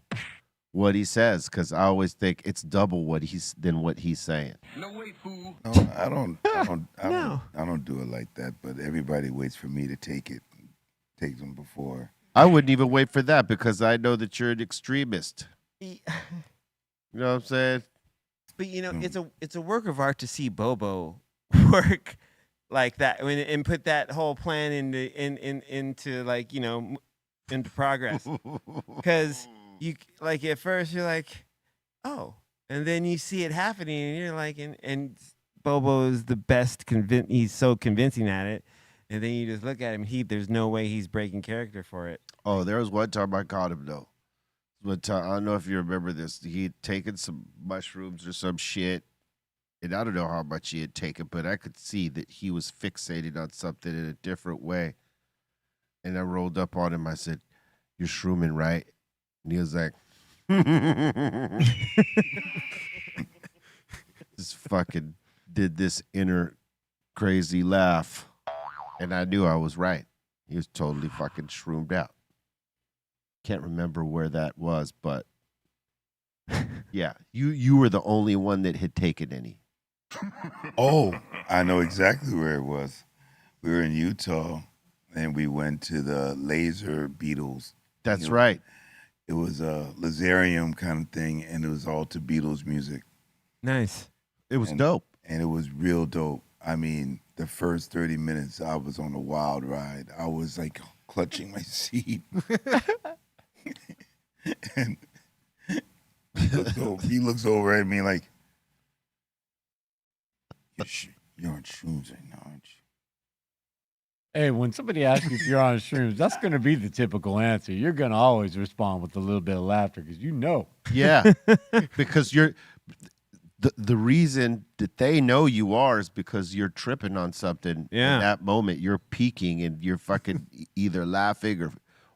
what he says because I always think it's double what he's saying. No, I don't do it like that. But everybody waits for me to take it. Takes them before. I wouldn't even wait for that because I know that you're an extremist. You know what I'm saying? but it's a work of art to see Bobo work like that and put that whole plan into like into progress. Because you like at first you're like, oh, and then you see it happening and you're like, and Bobo is the best. He's so convincing at it. And then you just look at him. There's no way he's breaking character for it. Oh, there was one time I caught him though. But I don't know if you remember this. He had taken some mushrooms or some shit, and I don't know how much he had taken, but I could see that he was fixated on something in a different way. And I rolled up on him. I said, "You're shrooming, right?" And he was like, Just fucking did this inner crazy laugh, and I knew I was right. He was totally fucking shroomed out. Can't remember where that was, but yeah, you were the only one that had taken any. Oh, I know exactly where it was. We were in Utah, and we went to the Laser Beatles. That's You know, right. It was a Lazarium kind of thing, and it was all to Beatles music. Nice. It was And- dope. And it was real dope. I mean, the first 30 minutes, I was on a wild ride. I was like clutching my seat. And he looks over at me like, you're on shrooms right now, aren't you? Hey, when somebody asks you if you're on shrooms, that's going to be the typical answer. You're going to always respond with a little bit of laughter because you know. Yeah, because you're the reason that they know you are is because you're tripping on something. Yeah. In that moment, you're peaking and you're fucking either laughing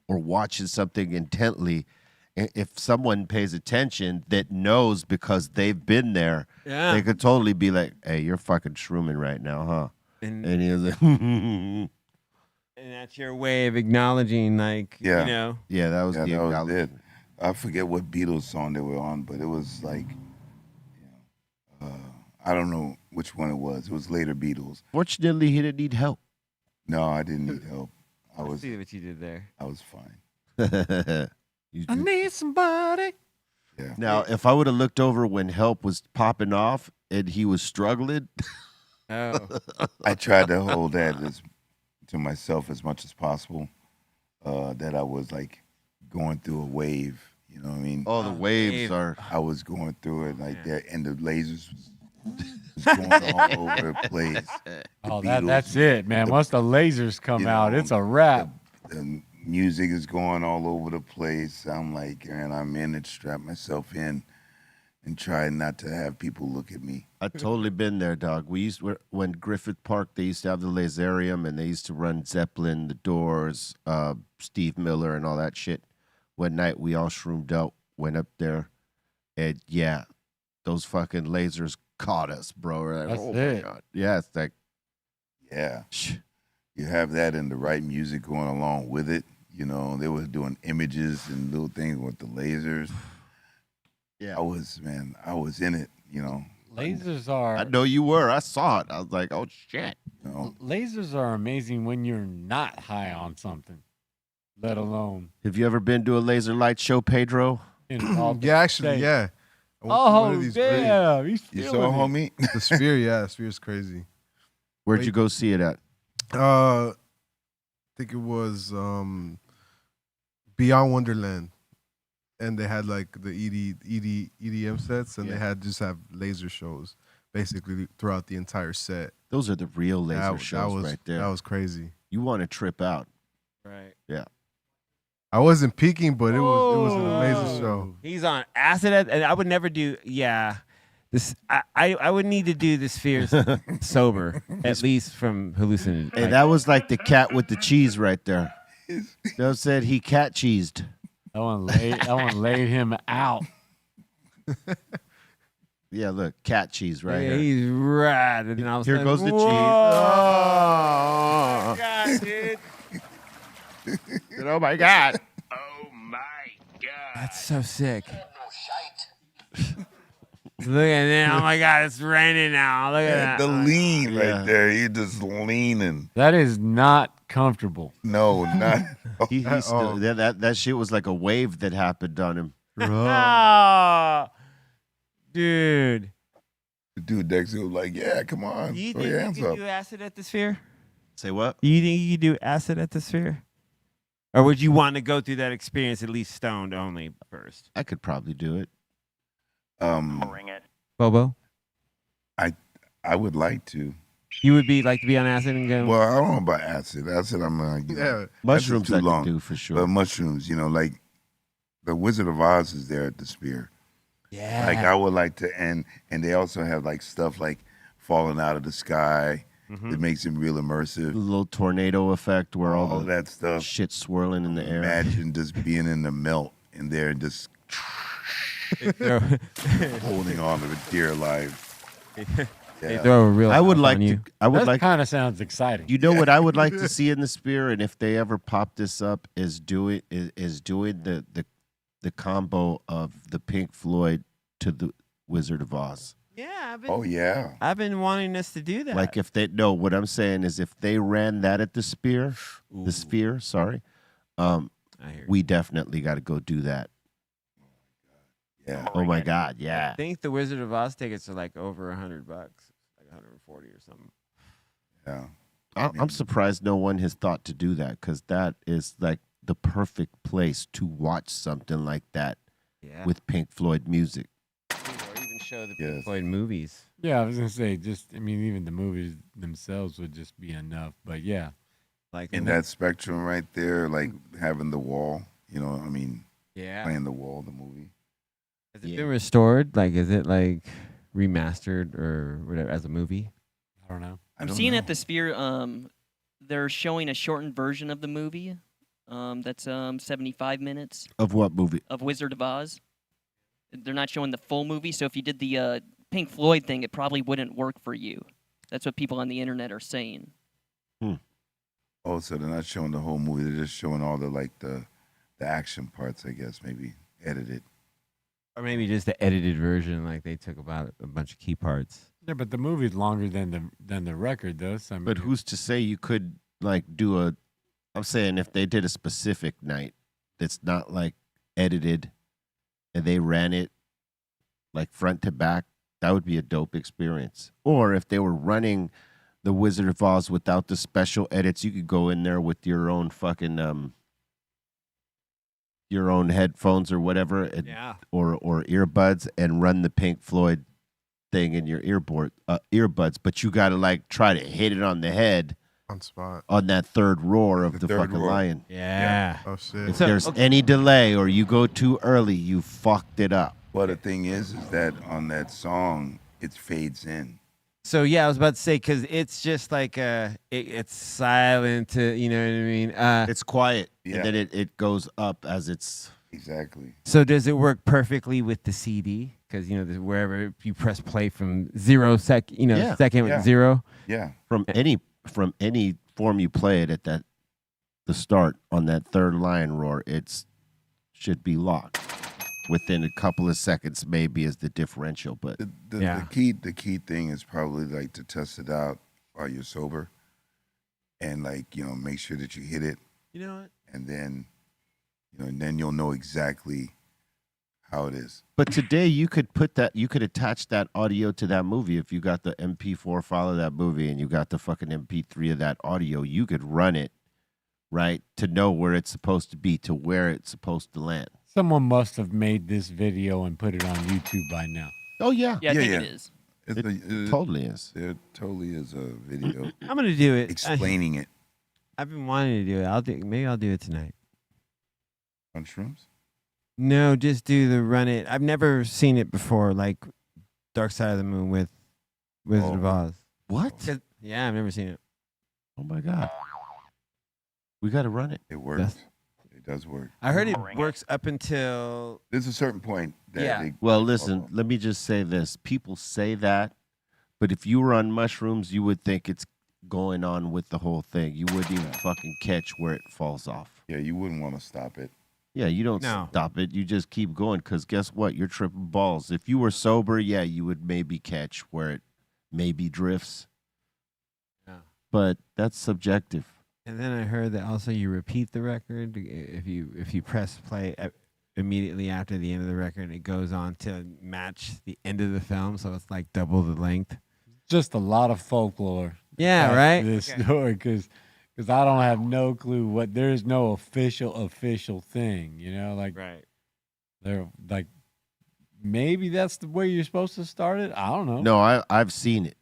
or watching something intently. If someone pays attention that knows because they've been there, Yeah. they could totally be like, "Hey, you're fucking shrooming right now, huh?" And And he was like, and that's your way of acknowledging, like, Yeah. you know. "Yeah, that was Yeah, the that was it. acknowledgement." I forget what Beatles song they were on, but it was like, I don't know which one it was. It was later Beatles. Fortunately, he didn't need help. No, I didn't need help. I was see what you did there. fine. You- I need somebody. Yeah. Now, if I would have looked over when help was popping off and he was struggling, Oh. I tried to hold that to myself as much as possible. That I was like going through a wave. You know what I mean? oh, the waves are. I was going through it like that, and the lasers was going all over the place. Oh, Beatles, that's it, man. Once the lasers come you out, know, it's a wrap. The music is going all over the place. I'm like, and I'm in it, strap myself in, and try not to have people look at me. I totally been there, dog. We used when Griffith Park, they used to have the Laserium, and they used to run Zeppelin, The Doors, Steve Miller, and all that shit. One night we all shroomed out, went up there, and yeah, those fucking lasers caught us, bro. We're like, That's oh it. my god, yeah, it's like, Yeah, shh. you have that and the right music going along with it. You know, they were doing images and little things with the lasers. Yeah. I was in it. You know, Lasers are I know you were. I saw it. I was like, oh shit. you know. lasers are amazing when you're not high on something, let alone Have you ever been to a laser light show, Pedro? in all the Yeah, actually, state. yeah. I went to one Oh of these great- yeah, he's You feeling saw, it. homie? The Sphere, yeah, the Sphere's crazy. Where'd you go see it at? I think it was Beyond Wonderland, and they had like the EDM sets, and Yeah. they had just have laser shows basically throughout the entire set. Those are the real laser That shows was right there. That was crazy. You want to trip out. Right. I wasn't peaking, but it was an amazing show. Whoa. He's on acid, and I would never do. Yeah, this I would need to do the spheres sober, at least from hallucinating. Hey, that was like the cat with the cheese right there. They said he cat cheesed. That one laid him out. Yeah, look, cat cheese right yeah, here. he's rad. And I was Here like, goes the cheese. "Whoa." God, dude. Oh my god. That's so sick. Look at that. Oh my God, it's raining now. Look at The that. lean Yeah. right there. You're just leaning. That is not comfortable. No, not. He still, that shit was like a wave that happened on him. Oh, dude. Dude, Dexter was like, "Yeah, come on, Do you throw think your you hands could up." do acid at the Sphere? Say what? Do you think you could do acid at the Sphere? Or would you want to go through that experience at least stoned only first? I could probably do it. Bobo? I would like to. You would be like to be on acid and go? Well, I don't know about acid. Acid, I'm you know, Yeah, Mushrooms too I long. could do for sure. But mushrooms, you know, like the Wizard of Oz is there at the Sphere. yeah. Like I would like to, and they also have like stuff like falling out of the sky. It makes it real the immersive. little tornado effect where all All the that stuff. shit swirling in the air. Imagine just being in the melt in there and just Holding on to it dear life. They Yeah. throw a real. I would house like on you. to. I would That like. kind of sounds exciting. You know what I would like to see in the Spear, and if they ever pop this up, is doing the combo of the Pink Floyd to the Wizard of Oz. Yeah, Oh yeah. I've been wanting us to do that. Like if they no, what I'm saying is if they ran that at the Sphere, sorry, I hear you. we definitely got to go do that. Yeah. Oh my God, yeah. I think the Wizard of Oz tickets are like over $100, like 140 or something. Yeah. I'm surprised no one has thought to do that because that is like the perfect place to watch something like that Yeah. with Pink Floyd music. Or even show the Yes. Pink Floyd movies. Yeah, I was gonna say, even the movies themselves would just be enough. But yeah, Like In that spectrum right there, like having the wall, yeah. playing the wall, the movie. Has it Yeah. been restored? Like, is it like remastered or whatever as a movie? I don't know. I I'm don't seeing know. at the Sphere, they're showing a shortened version of the movie. That's 75 minutes Of what movie? of Wizard of Oz. They're not showing the full movie, so if you did the Pink Floyd thing, it probably wouldn't work for you. That's what people on the internet are saying. Oh, so they're not showing the whole movie. They're just showing all the action parts, I guess, maybe edited. Or maybe just the edited version, like they took about a bunch of key parts. Yeah, but the movie's longer than the record, though. So I mean, But who's to say you could like do a? I'm saying if they did a specific night that's not like edited, and they ran it like front to back, that would be a dope experience. Or if they were running the Wizard of Oz without the special edits, you could go in there with your own fucking your own headphones or whatever, or earbuds, and run the Pink Floyd thing in your earbuds. But you got to like try to hit it on the head On spot. on that third roar of The the third fucking roar. lion. Yeah. Oh shit. If So- there's okay. any delay or you go too early, you fucked it up. But the thing is that on that song, it fades in. So yeah, I was about to say because it's just like it's silent. You know what I mean? It's quiet, Yeah. and then it goes up as it's. Exactly. So does it work perfectly with the CD? Because wherever you press play from second Yeah. with zero. Yeah. From any form you play it at the start on that third lion roar, it's should be locked. Within a couple of seconds, maybe is the differential, but Yeah. The key thing is probably like to test it out while you're sober, and make sure that you hit it, You know what? and then you'll know exactly how it is. But today you could attach that audio to that movie. If you got the MP4 file of that movie and you got the fucking MP3 of that audio, you could run it, right, to know where it's supposed to be, to where it's supposed to land. someone must have made this video and put it on YouTube by now. Oh yeah, Yeah, I Yeah, think yeah. it is. It totally is. There totally is a video I'm gonna do it. explaining it. I've been wanting to do it. Maybe I'll do it tonight. On shrooms? No, just do the run it. I've never seen it before, like Dark Side of the Moon with Wizard of Oz. What? Yeah, I've never seen it. Oh my god, we got to run it. It works. It does work. I heard it works up until There's a certain point that Yeah. they, Well, listen, let me just say this. People say that, but if you were on mushrooms, you would think it's going on with the whole thing. You wouldn't even fucking catch where it falls off. yeah, you wouldn't want to stop it. Yeah, you don't No. stop it. You just keep going because guess what? You're tripping balls. If you were sober, yeah, you would maybe catch where it maybe drifts. Yeah. But that's subjective. And then I heard that also you repeat the record if you press play immediately after the end of the record, it goes on to match the end of the film, so it's like double the length. Just a lot of folklore. Yeah, attached right. to This story, because I don't have no clue what. There is no official thing. Right. They're like, maybe that's the way you're supposed to start it. I don't know. No, I've seen it.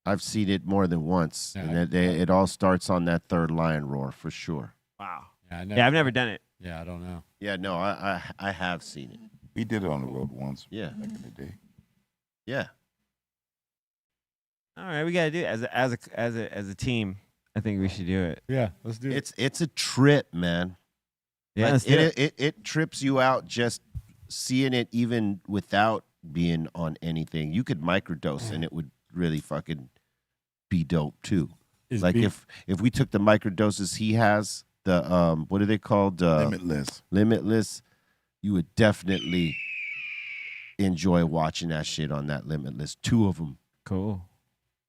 I've seen it more than once. Yeah, And it all starts on that third lion roar for sure. Wow. Yeah, I've never done it. Yeah, I don't know. Yeah, no, I have seen it. We did it on the road once Yeah. back in the day. Yeah. All right, we gotta do it as a team. I think we should do it. Yeah, let's do it. It's a trip, man. Yeah, Like, let's do it. it trips you out just seeing it even without being on anything. You could microdose and it would really fucking be dope too. Is Like B- if we took the microdoses he has, the what are they called? Limitless. Limitless. You would definitely enjoy watching that shit on that Limitless. 2 of them. Cool.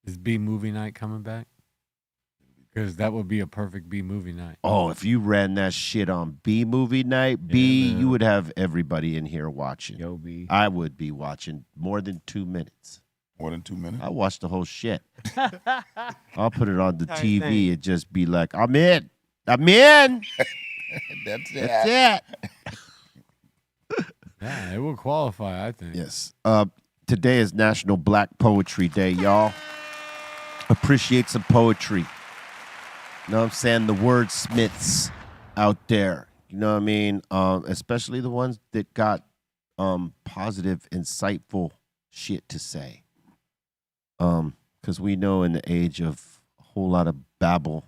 Is B movie night coming back? Because that would be a perfect B movie night. Oh, if you ran that shit on B movie night, B, man. you would have everybody in here watching. Yo, B. I would be watching more than 2 minutes. More than 2 minutes. I watch the whole shit. I'll put it on the Tight TV thing. and just be like, I'm in. I'm in. That's it. That's it. Yeah, it will qualify, I think. Yes. Today is National Black Poetry Day, y'all. Appreciate some poetry. You know what I'm saying? The wordsmiths out there. You know what I mean? Especially the ones that got positive, insightful shit to say. Because we know in the age of a whole lot of babble,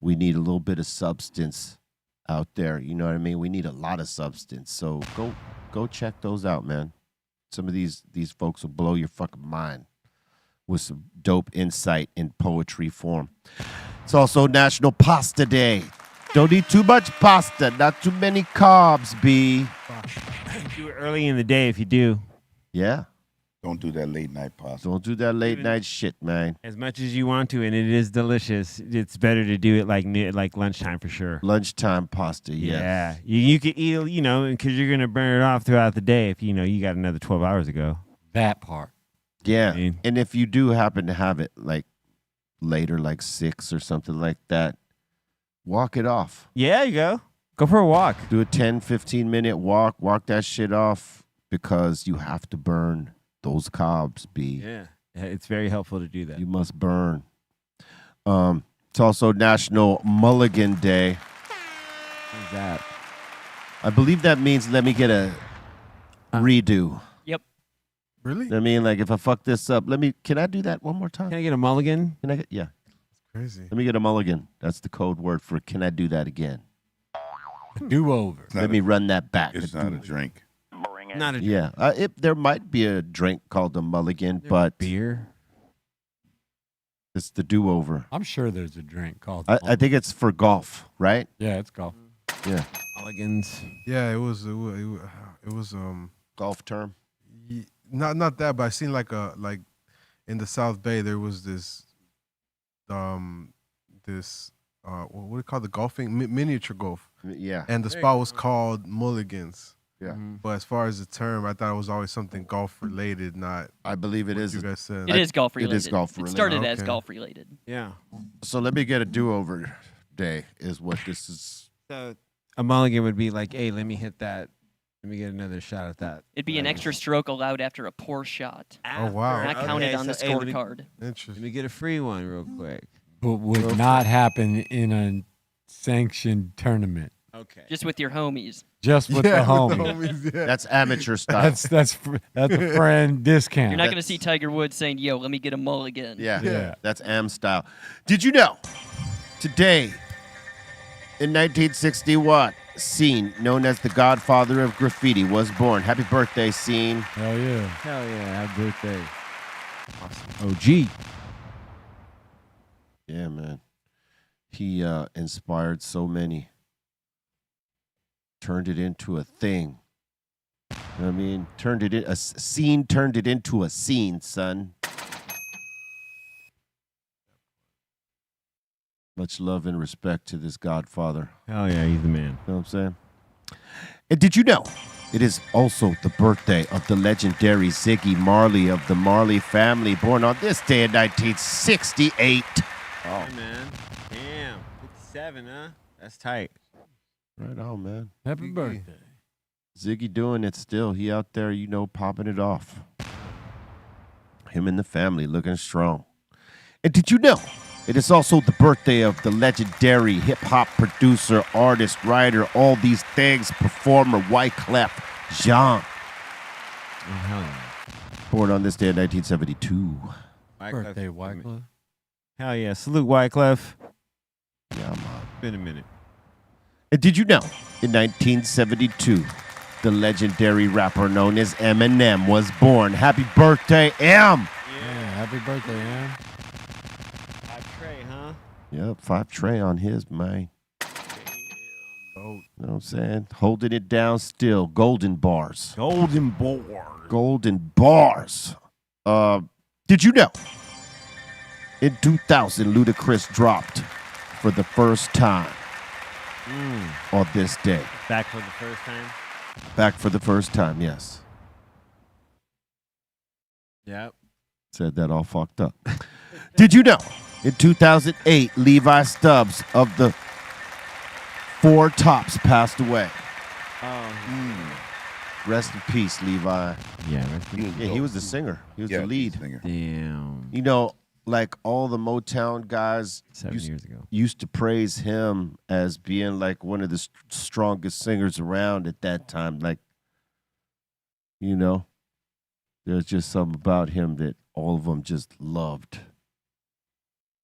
we need a little bit of substance out there. You know what I mean? We need a lot of substance. So go check those out, man. Some of these folks will blow your fucking mind with some dope insight in poetry form. It's also National Pasta Day. Don't eat too much pasta, not too many carbs, B. Do it early in the day if you do. Yeah, Don't do that late night pasta. don't do that late night shit, man. As much as you want to, and it is delicious. It's better to do it like lunchtime for sure. Lunchtime pasta, yes. Yeah, you could eat, because you're gonna burn it off throughout the day if you got another 12 hours to go. That part. Yeah, I mean- and if you do happen to have it like later, like 6 or something like that, walk it off. Yeah, you go for a walk. Do a 10, 15-minute walk. Walk that shit off because you have to burn those carbs, B. Yeah, it's very helpful to do that. You must burn. It's also National Mulligan Day. What's that? I believe that means let me get a redo. Yep. Really? I mean, like if I fuck this up, can I do that one more time? Can I get a mulligan? Yeah. Crazy. Let me get a mulligan. That's the code word for can I do that again? Do over. Let me run that back. It's not a drink. Not a Yeah. There might be a drink called a mulligan, but beer. it's the do-over. I'm sure there's a drink called. I think it's for golf, right? Yeah, it's golf. Yeah. Mulligans. Yeah, it was Golf term. not that, but I seen like in the South Bay there was this what do you call the golfing miniature golf, Yeah. and the spot was called Mulligans. Yeah. But as far as the term, I thought it was always something golf related, not I believe it what is. you guys said. It is golf related. is golf It related. started as Okay. golf related. Yeah. So let me get a do-over day is what this is. So a mulligan would be like, hey, let me hit that. Let me get another shot at that. It'd be an extra stroke allowed after a poor shot. Oh, wow. Not counted on the hey, let me- scorecard. Let Interesting. me get a free one real quick. But would not happen in a sanctioned tournament. Okay. Just with your homies. Just with the homie. homies, yeah. That's amateur style. That's a friend discount. You're not going to see Tiger Woods saying, yo, let me get a mulligan. Yeah, Yeah. that's Am style. Did you know today in 1961, Scene, known as the godfather of graffiti, was born? Happy birthday, Scene. Hell yeah. Hell yeah. Happy birthday. Awesome. OG. Yeah, man. He inspired so many. Turned it into a thing. You know what I mean? Scene turned it into a scene, son. Much love and respect to this godfather. Hell yeah. He's the man. You know what I'm saying? And did you know it is also the birthday of the legendary Ziggy Marley of the Marley family, born on this day in 1968? Hey, man. Damn. 57, huh? That's tight. Right on, man. Happy Ziggy. birthday. Ziggy doing it still. He out there, popping it off. Him and the family looking strong. And did you know it is also the birthday of the legendary hip-hop producer, artist, writer, all these things, performer, Wyclef Jean, Oh, hell yeah. born on this day in 1972. Birthday, Wycliffe. Hell yeah. Salute Wyclef. Yeah, man. Been a minute. And did you know, in 1972, the legendary rapper known as Eminem was born. Happy birthday, M! Yeah, happy birthday, man. 5 Trey, huh? Yep, 5 Trey on his, man. Oh, You know what I'm saying? Holding it down still. Golden bars. Golden boar. Golden bars. Did you know? In 2000, Ludacris dropped for the first time on this day. Back for the first time. Back for the first time, yes. Yep. Said that all fucked up. Did you know? In 2008, Levi Stubbs of the Four Tops passed away. Oh. Rest in peace, Levi. Yeah. Yeah, he was the singer. He was Yeah, the lead. singer. Damn. You know, like all the Motown guys 7 years ago. used to praise him as being like one of the strongest singers around at that time. Like, you know, there's just something about him that all of them just loved.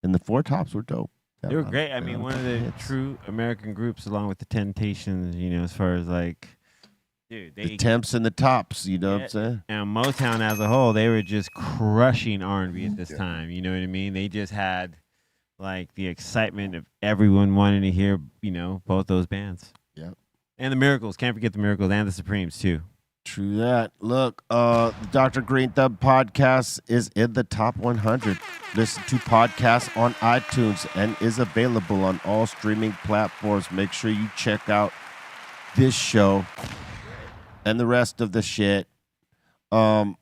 And the Four Tops were dope. They were great. I mean, one of the true American groups, along with the Temptations. You know, as far as like, dude, the Temps and the Tops. You know what I'm saying? And Motown as a whole, they were just crushing R&B at this time. You know what I mean? They just had like the excitement of everyone wanting to hear, you know, both those bands. Yep. And the Miracles. Can't forget the Miracles and the Supremes too. True that. Look, the Dr. Greenthumb podcast is in the top 100. Listen to podcasts on iTunes and is available on all streaming platforms. Make sure you check out this show and the rest of the shit on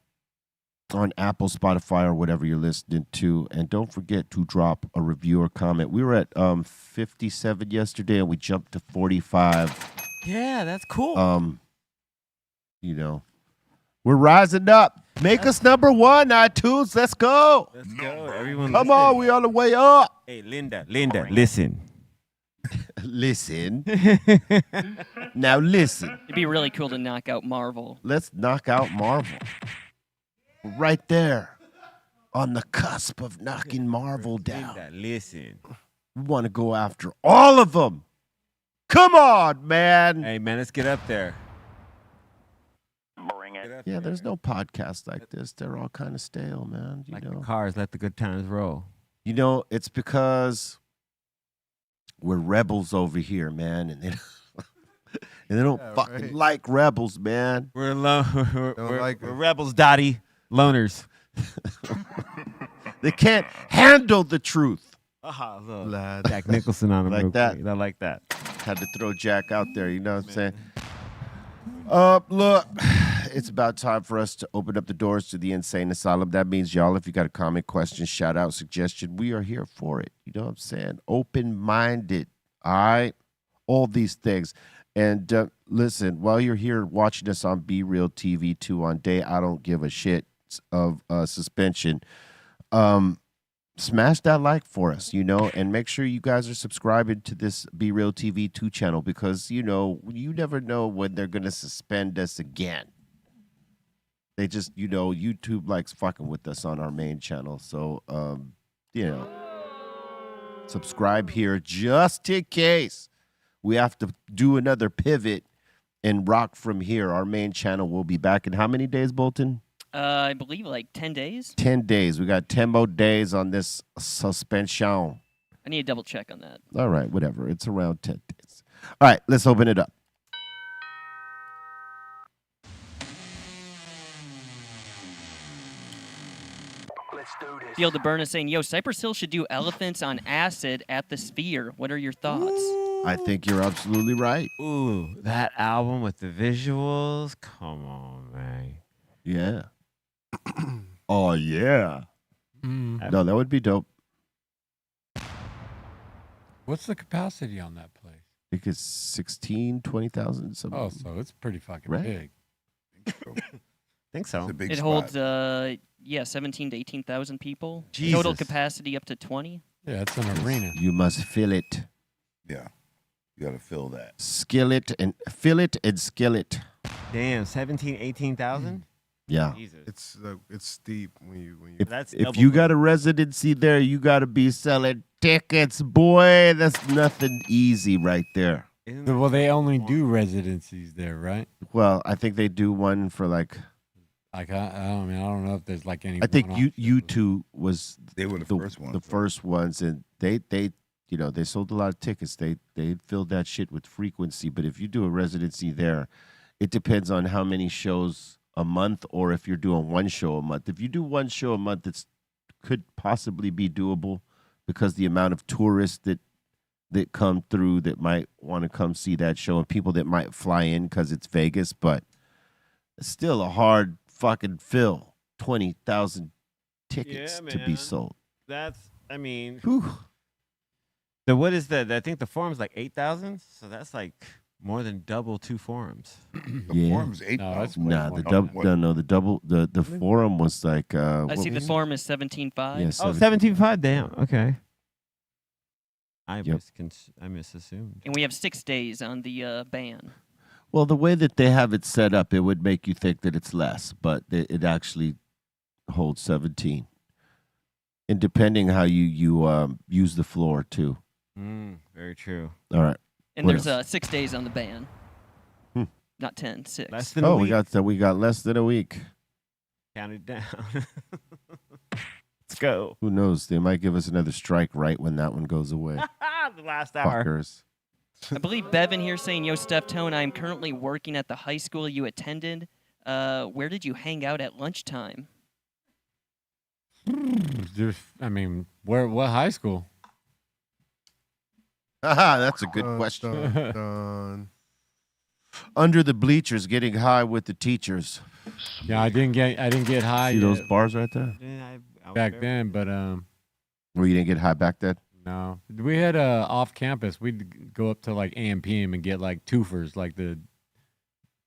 Apple, Spotify, or whatever you're listening to. And don't forget to drop a review or comment. We were at 57 yesterday, and we jumped to 45. Yeah, that's cool. You know, we're rising up. Make us number 1, iTunes. Let's go. Let's go. Everyone Come on, we on the way up. Hey, Linda, listen. Listen. Now listen. It'd be really cool to knock out Marvel. Let's knock out Marvel. We're right there on the cusp of knocking Marvel down. Linda, listen. We want to go after all of them. Come on, man. Hey, man, let's get up there. Yeah, there's no podcast like this. They're all kind of stale, man. You Like know. the Cars, let the good times roll. You know, it's because we're rebels over here, man, and they don't fucking like rebels, man. We're alone. Don't like we're it. rebels, Dottie. Loners. They can't handle the truth. lad. Jack Nicholson on him. Like real that. quick. I like that. Had to throw Jack out there, you know what I'm saying? Look, it's about time for us to open up the doors to the insane asylum. That means, y'all, if you got a comment, question, shout out, suggestion, we are here for it. You know what I'm saying? Open-minded, all right? All these things. And listen, while you're here watching us on Be Real TV 2 on day I don't give a shit of suspension, smash that like for us, you know, and make sure you guys are subscribing to this Be Real TV 2 channel because, you know, you never know when they're going to suspend us again. They just, you know, YouTube likes fucking with us on our main channel. So, you know, subscribe here just in case we have to do another pivot and rock from here. Our main channel will be back in how many days, Bolton? I believe like 10 days. 10 days. We got 10 more days on this suspension. I need to double check on that. All right, whatever. It's around 10 days. All right, let's open it up. Field of Burn is saying, yo, Cypress Hill should do Elephants on Acid at the Sphere. What are your thoughts? I think you're absolutely right. Ooh, that album with the visuals. Come on, man. Yeah. Oh, yeah. No, that would be dope. What's the capacity on that place? I think it's 16, 20,000, something. Oh, so it's pretty fucking Right. big. Think so. It's a big It spot. holds, 17 to 18,000 people. Jesus. Total capacity up to 20. Yeah, it's an arena. You must fill it. Yeah. You got to fill that. Skill it and fill it and skill it. Damn, 17, 18,000? Yeah. Jesus. It's steep when you That's If double you the- got a residency there, you got to be selling tickets, boy. That's nothing easy right there. Isn't Well, there they some only form- do residencies there, right? Well, I think they do one for like. Like I don't know if there's like any. I think one-off you shows. two was They were the first ones. The first ones, and they they sold a lot of tickets. They filled that shit with frequency. But if you do a residency there, it depends on how many shows a month, or if you're doing one show a month. If you do one show a month, it's could possibly be doable because the amount of tourists that come through that might want to come see that show, and people that might fly in because it's Vegas, but it's still a hard fucking fill. 20,000 tickets Yeah, to be man. sold. I mean, Whew. what is that? I think the forum's like 8,000. So that's like more than double 2 forums. The Yeah. forum's No, that's 8,000. way Nah, more the than double. What? No, the double. The forum was like. I what see the was it? form is 17.5. Yeah, Oh, 17.5. Damn. Okay. I Yep. misassumed. And we have 6 days on the ban. Well, the way that they have it set up, it would make you think that it's less, but it actually holds 17. And depending how you use the floor too. Very true. All right. And What there's else? 6 days on the ban. Hmm. Not 10, 6. Less than a Oh, week. we got less than a week. Count it down. Let's go. Who knows? They might give us another strike right when that one goes away. The last hour. Fuckers. I believe Bevan here saying, "Yo, Steph Tone, I am currently working at the high school you attended. Where did you hang out at lunchtime?" What high school? Haha, that's a good Dun, question. dun, dun. Under the bleachers, getting high with the teachers. Yeah, I didn't get high See those yet bars right there? back then, but Or you didn't get high back then? no, we had off campus. We'd go up to like AM/PM and get like twofers, like the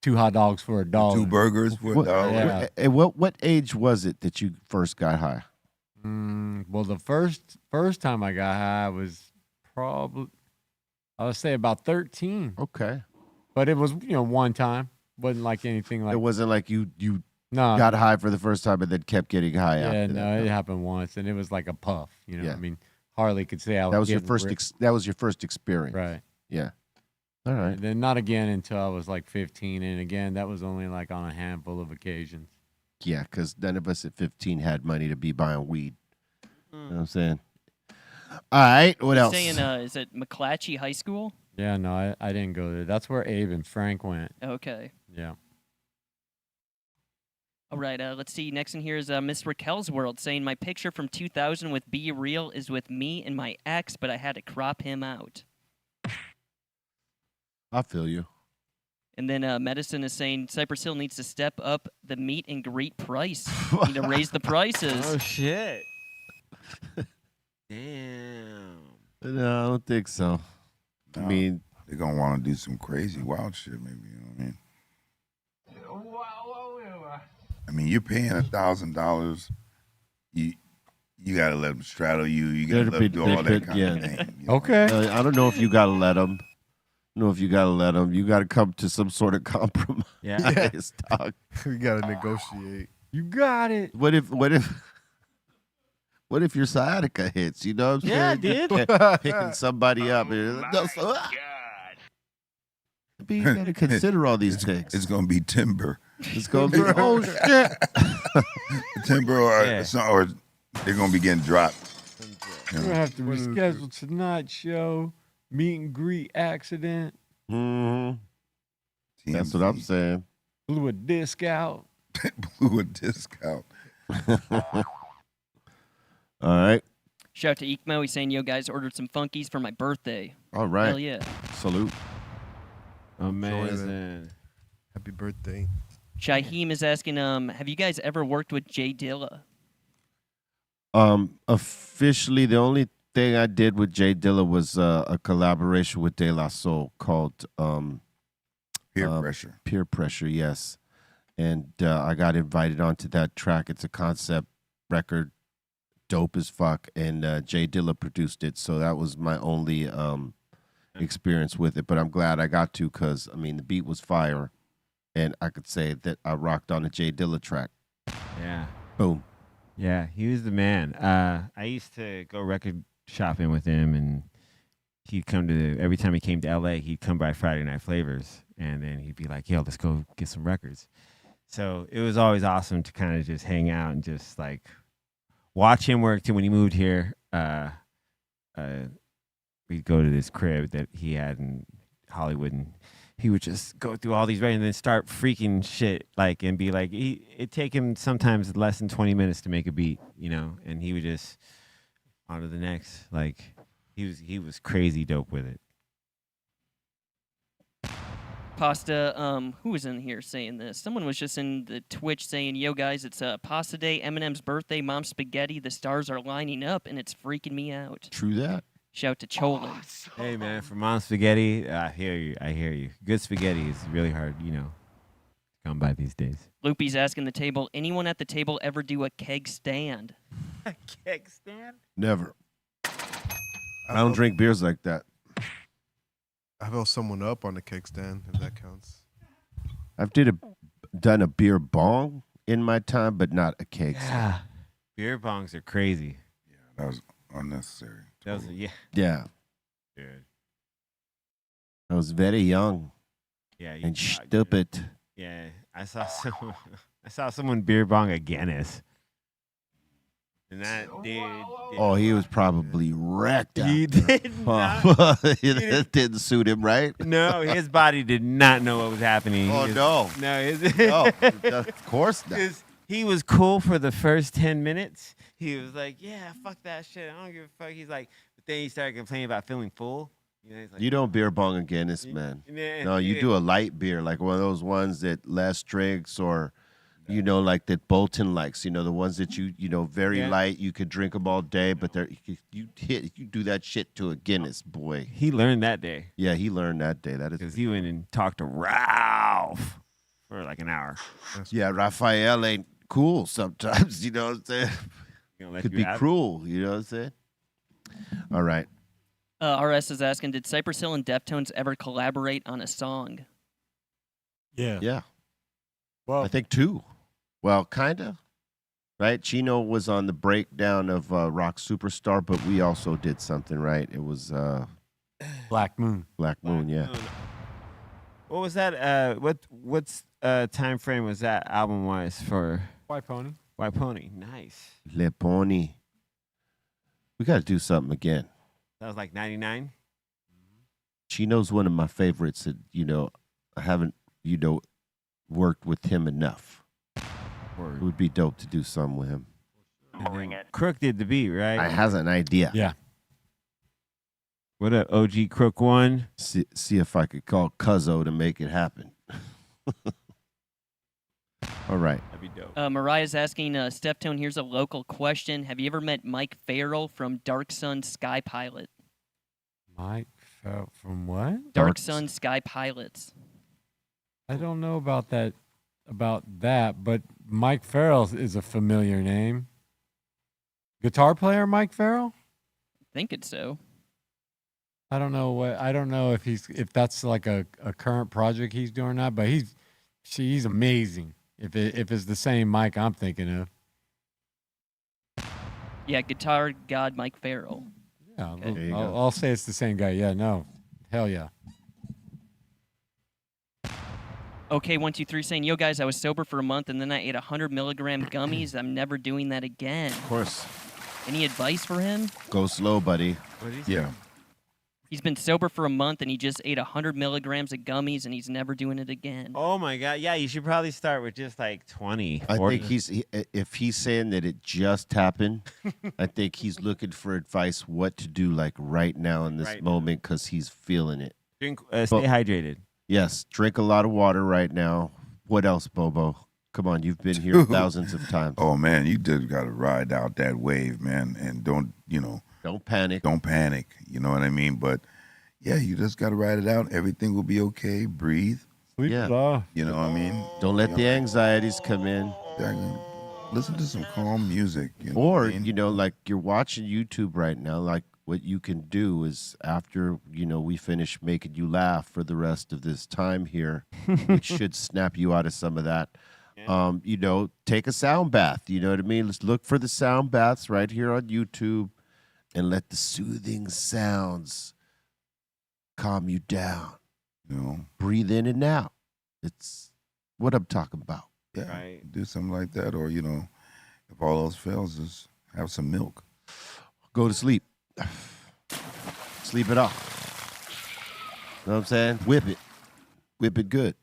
2 hot dogs for a dollar. 2 burgers for What, a dollar. Yeah. what age was it that you first got high? Well, the first time I got high was probably, I would say about 13, Okay. but it was one time. Wasn't like anything like It wasn't like you no. got high for the first time and then kept getting high Yeah, after no, that. it happened once, and it was like a puff. Yeah. I mean, Harley could say I was. That was your getting first. ripped. That was your first experience. Right. Yeah. All right. And then not again until I was like 15, and again that was only like on a handful of occasions. Yeah, because none of us at 15 had money to be buying weed. You know what I'm saying? All right. What else? Saying, is it McClatchy High School? Yeah, no, I didn't go there. That's where Abe and Frank went. Okay. Yeah. All right. Let's see. Next in here is Miss Raquel's World saying, "My picture from 2000 with Be Real is with me and my ex, but I had to crop him out." I feel you. And then Medicine is saying Cypress Hill needs to step up the meet and greet price. Need to raise the prices. Oh shit! Damn. No, I don't think so. I No. mean, They're going to want to do some crazy, wild shit, maybe. You know what I mean? I mean, you're paying $1,000. You got to let them straddle you. You got to let them do all that kind of thing. you know? Okay. I don't know if you got to let them. You got to come to some sort of compromise. Yeah. Dog. We gotta negotiate. You got it. What if your sciatica hits? You know what I'm saying? Yeah, it did. Picking somebody up. You got to consider all these things. It's going to be timber. It's going to be, oh, shit. Timber or, Yeah. or they're going to be getting dropped. We're gonna have to reschedule tonight's show. Meet and greet accident. Mhm. That's what I'm saying. Blew a disc out. Blew a discount. All right. Shout out to Ikmo. He's saying, "Yo, guys, ordered some Funkies for my birthday." All right. Hell yeah. Salute. Amazing. Happy birthday. Shaheem is asking, have you guys ever worked with Jay Dilla? Officially, the only thing I did with Jay Dilla was a collaboration with De La Soul called Peer pressure. Peer Pressure, yes. And I got invited onto that track. It's a concept record, dope as fuck. And Jay Dilla produced it. So that was my only experience with it. But I'm glad I got to because, I mean, the beat was fire. And I could say that I rocked on a Jay Dilla track. Yeah. Boom. Yeah, he was the man. I used to go record shopping with him, and he'd come every time he came to LA, he'd come by Friday Night Flavors, and then he'd be like, "Yo, let's go get some records." So it was always awesome to kind of just hang out and just like watch him work. Till when he moved here, we'd go to this crib that he had in Hollywood, and he would just go through all these records and then start freaking shit, like, and be like, it'd take him sometimes less than 20 minutes to make a beat, you know, and he would just on to the next. Like, he was crazy dope with it. Pasta, who was in here saying this? Someone was just in the Twitch saying, "Yo, guys, it's Pasta Day, Eminem's birthday, Mom's spaghetti. The stars are lining up, and it's freaking me out." True that. Shout to Cholin. Hey man, for mom spaghetti, I hear you. Good spaghetti is really hard, you know, to come by these days. Loopy's asking the table, anyone at the table ever do a keg stand? A keg stand? Never. I don't drink beers like that. I held someone up on the keg stand, if that counts. I've done a beer bong in my time, but not a keg stand. Yeah. Beer bongs are crazy. Yeah, that was unnecessary. Yeah. Yeah. Dude. I was very young Yeah. and stupid. Yeah. I saw someone beer bong a Guinness. And that dude. Oh, he was probably wrecked. He after. did not. Oh, that didn't suit him, right? No, his body did not know what was happening. Oh, no. No, No, of course not. He was cool for the first 10 minutes. He was like, yeah, fuck that shit. I don't give a fuck. He's like, but then he started complaining about feeling full. You know, he's like, You don't beer bong a Guinness, man. No, you do a light beer, like one of those ones that less drinks, or, you know, like that Bolton likes. You know, the ones that you know, very light. You could drink them all day, but you do that shit to a Guinness, boy. He learned that day. Yeah, he learned that day. That is Because he went and talked to Ralph for like an hour. Yeah, Raphael ain't cool sometimes. You know what I'm saying? Could be cruel. You know what I'm saying? All right. RS is asking, did Cypress Hill and Deftones ever collaborate on a song? Yeah. Yeah. Well, I think 2. Well, kind of. Right? Chino was on the breakdown of Rock Superstar, but we also did something, right? It was Black Moon. Black Moon, yeah. What was that? What's time frame was that album wise for White Pony. White Pony? Nice. Le Pony. We got to do something again. That was like 99. Chino's one of my favorites. That, you know, I haven't, you know, worked with him enough. It would be dope to do something with him. Crook did the beat, right? I has an idea. Yeah. What up, OG Crook 1? See if I could call Cuzzo to make it happen. All right. That'd be dope. Mariah's asking, Steftone, here's a local question. Have you ever met Mike Farrell from Dark Sun Sky Pilot? Mike from what? Dark Sun Sky Pilots. I don't know about that, but Mike Farrell is a familiar name. Guitar player Mike Farrell? Think it's so. I don't know if that's like a current project he's doing or not, but he's amazing. If it's the same Mike I'm thinking of. Yeah, guitar god Mike Farrell. Yeah, Okay. I'll say it's the same guy. Yeah, no. Hell yeah. Okay, 123 saying, yo guys, I was sober for a month and then I ate 100 milligram gummies. I'm never doing that again. Of course. Any advice for him? Go slow, buddy. Yeah. He's been sober for a month and he just ate 100 milligrams of gummies and he's never doing it again. Oh my God! Yeah, you should probably start with just like 20. I 40. think if he's saying that it just happened, I think he's looking for advice what to do like right now in this Right moment because he's feeling it. Drink, stay hydrated. Yes, drink a lot of water right now. What else, Bobo? Come on, you've been here thousands of times. Oh man, you just got to ride out that wave, man, and don't panic. Don't panic. You know what I mean? But yeah, you just got to ride it out. Everything will be okay. Breathe. Sleep Yeah. it off. You know what I mean? Don't let the anxieties come in. Exactly. Listen to some calm music. You know what Or, I mean? like you're watching YouTube right now, like what you can do is after, we finish making you laugh for the rest of this time here, which should snap you out of some of that. Take a sound bath. You know what I mean? Let's look for the sound baths right here on YouTube and let the soothing sounds calm you down. You know, Breathe in and out. It's what I'm talking about. yeah, Right. do something like that, or if all else fails, just have some milk. Go to sleep. Sleep it off. Know what I'm saying? Whip it. Whip it good.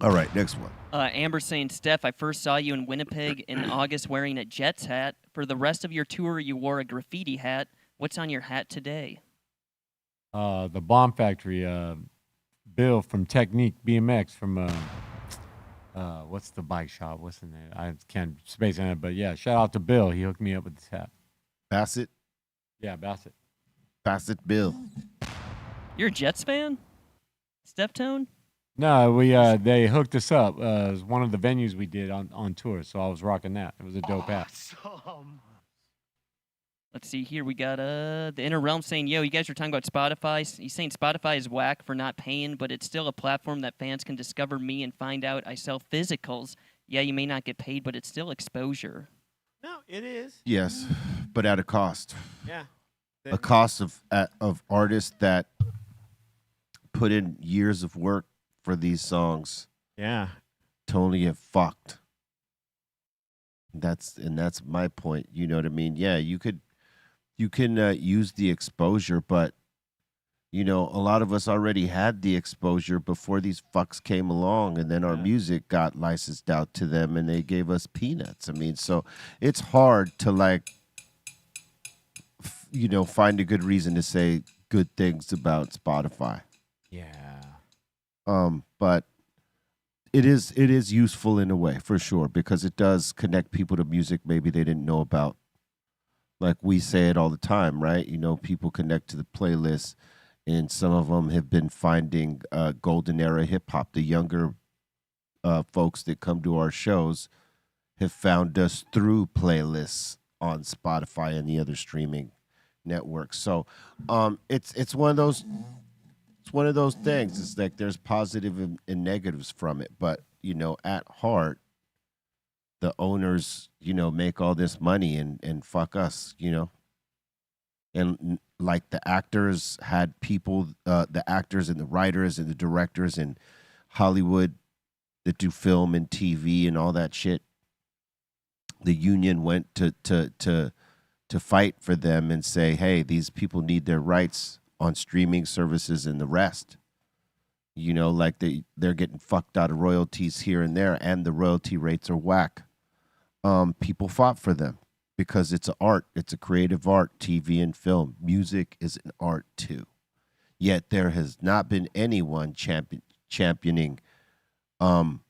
All right, next one. Amber saying, Steph, I first saw you in Winnipeg in August wearing a Jets hat. For the rest of your tour, you wore a graffiti hat. What's on your hat today? The Bomb Factory, Bill from Technique BMX from what's the bike shop? What's the name? I can't space on it, but yeah, shout out to Bill. He hooked me up with this hat. Bassett. Yeah, Bassett. Bassett Bill. You're a Jets fan? Steph Tone? No, they hooked us up. It was one of the venues we did on tour, so I was rocking that. It was a dope hat. Let's see here. We got the Inner Realm saying, yo, you guys were talking about Spotify. He's saying Spotify is whack for not paying, but it's still a platform that fans can discover me and find out I sell physicals. Yeah, you may not get paid, but it's still exposure. No, it is. Yes, but at a cost. Yeah. A cost of artists that put in years of work for these songs Yeah. to only get fucked. That's my point. You know what I mean? Yeah, you can use the exposure, but a lot of us already had the exposure before these fucks came along, and then our music got licensed out to them, and they gave us peanuts. I mean, so it's hard to find a good reason to say good things about Spotify. Yeah. But it is useful in a way, for sure, because it does connect people to music maybe they didn't know about. Like we say it all the time, right? People connect to the playlist, and some of them have been finding golden era hip hop. The younger folks that come to our shows have found us through playlists on Spotify and the other streaming networks. So it's one of those. It's one of those things. It's like there's positive and negatives from it, but at heart, the owners, make all this money and fuck us, and like the actors had people, the actors and the writers and the directors in Hollywood that do film and TV and all that shit. The union went to fight for them and say, hey, these people need their rights on streaming services and the rest. Like they're getting fucked out of royalties here and there, and the royalty rates are whack. People fought for them because it's an art. It's a creative art, TV and film. Music is an art too. Yet there has not been anyone championing to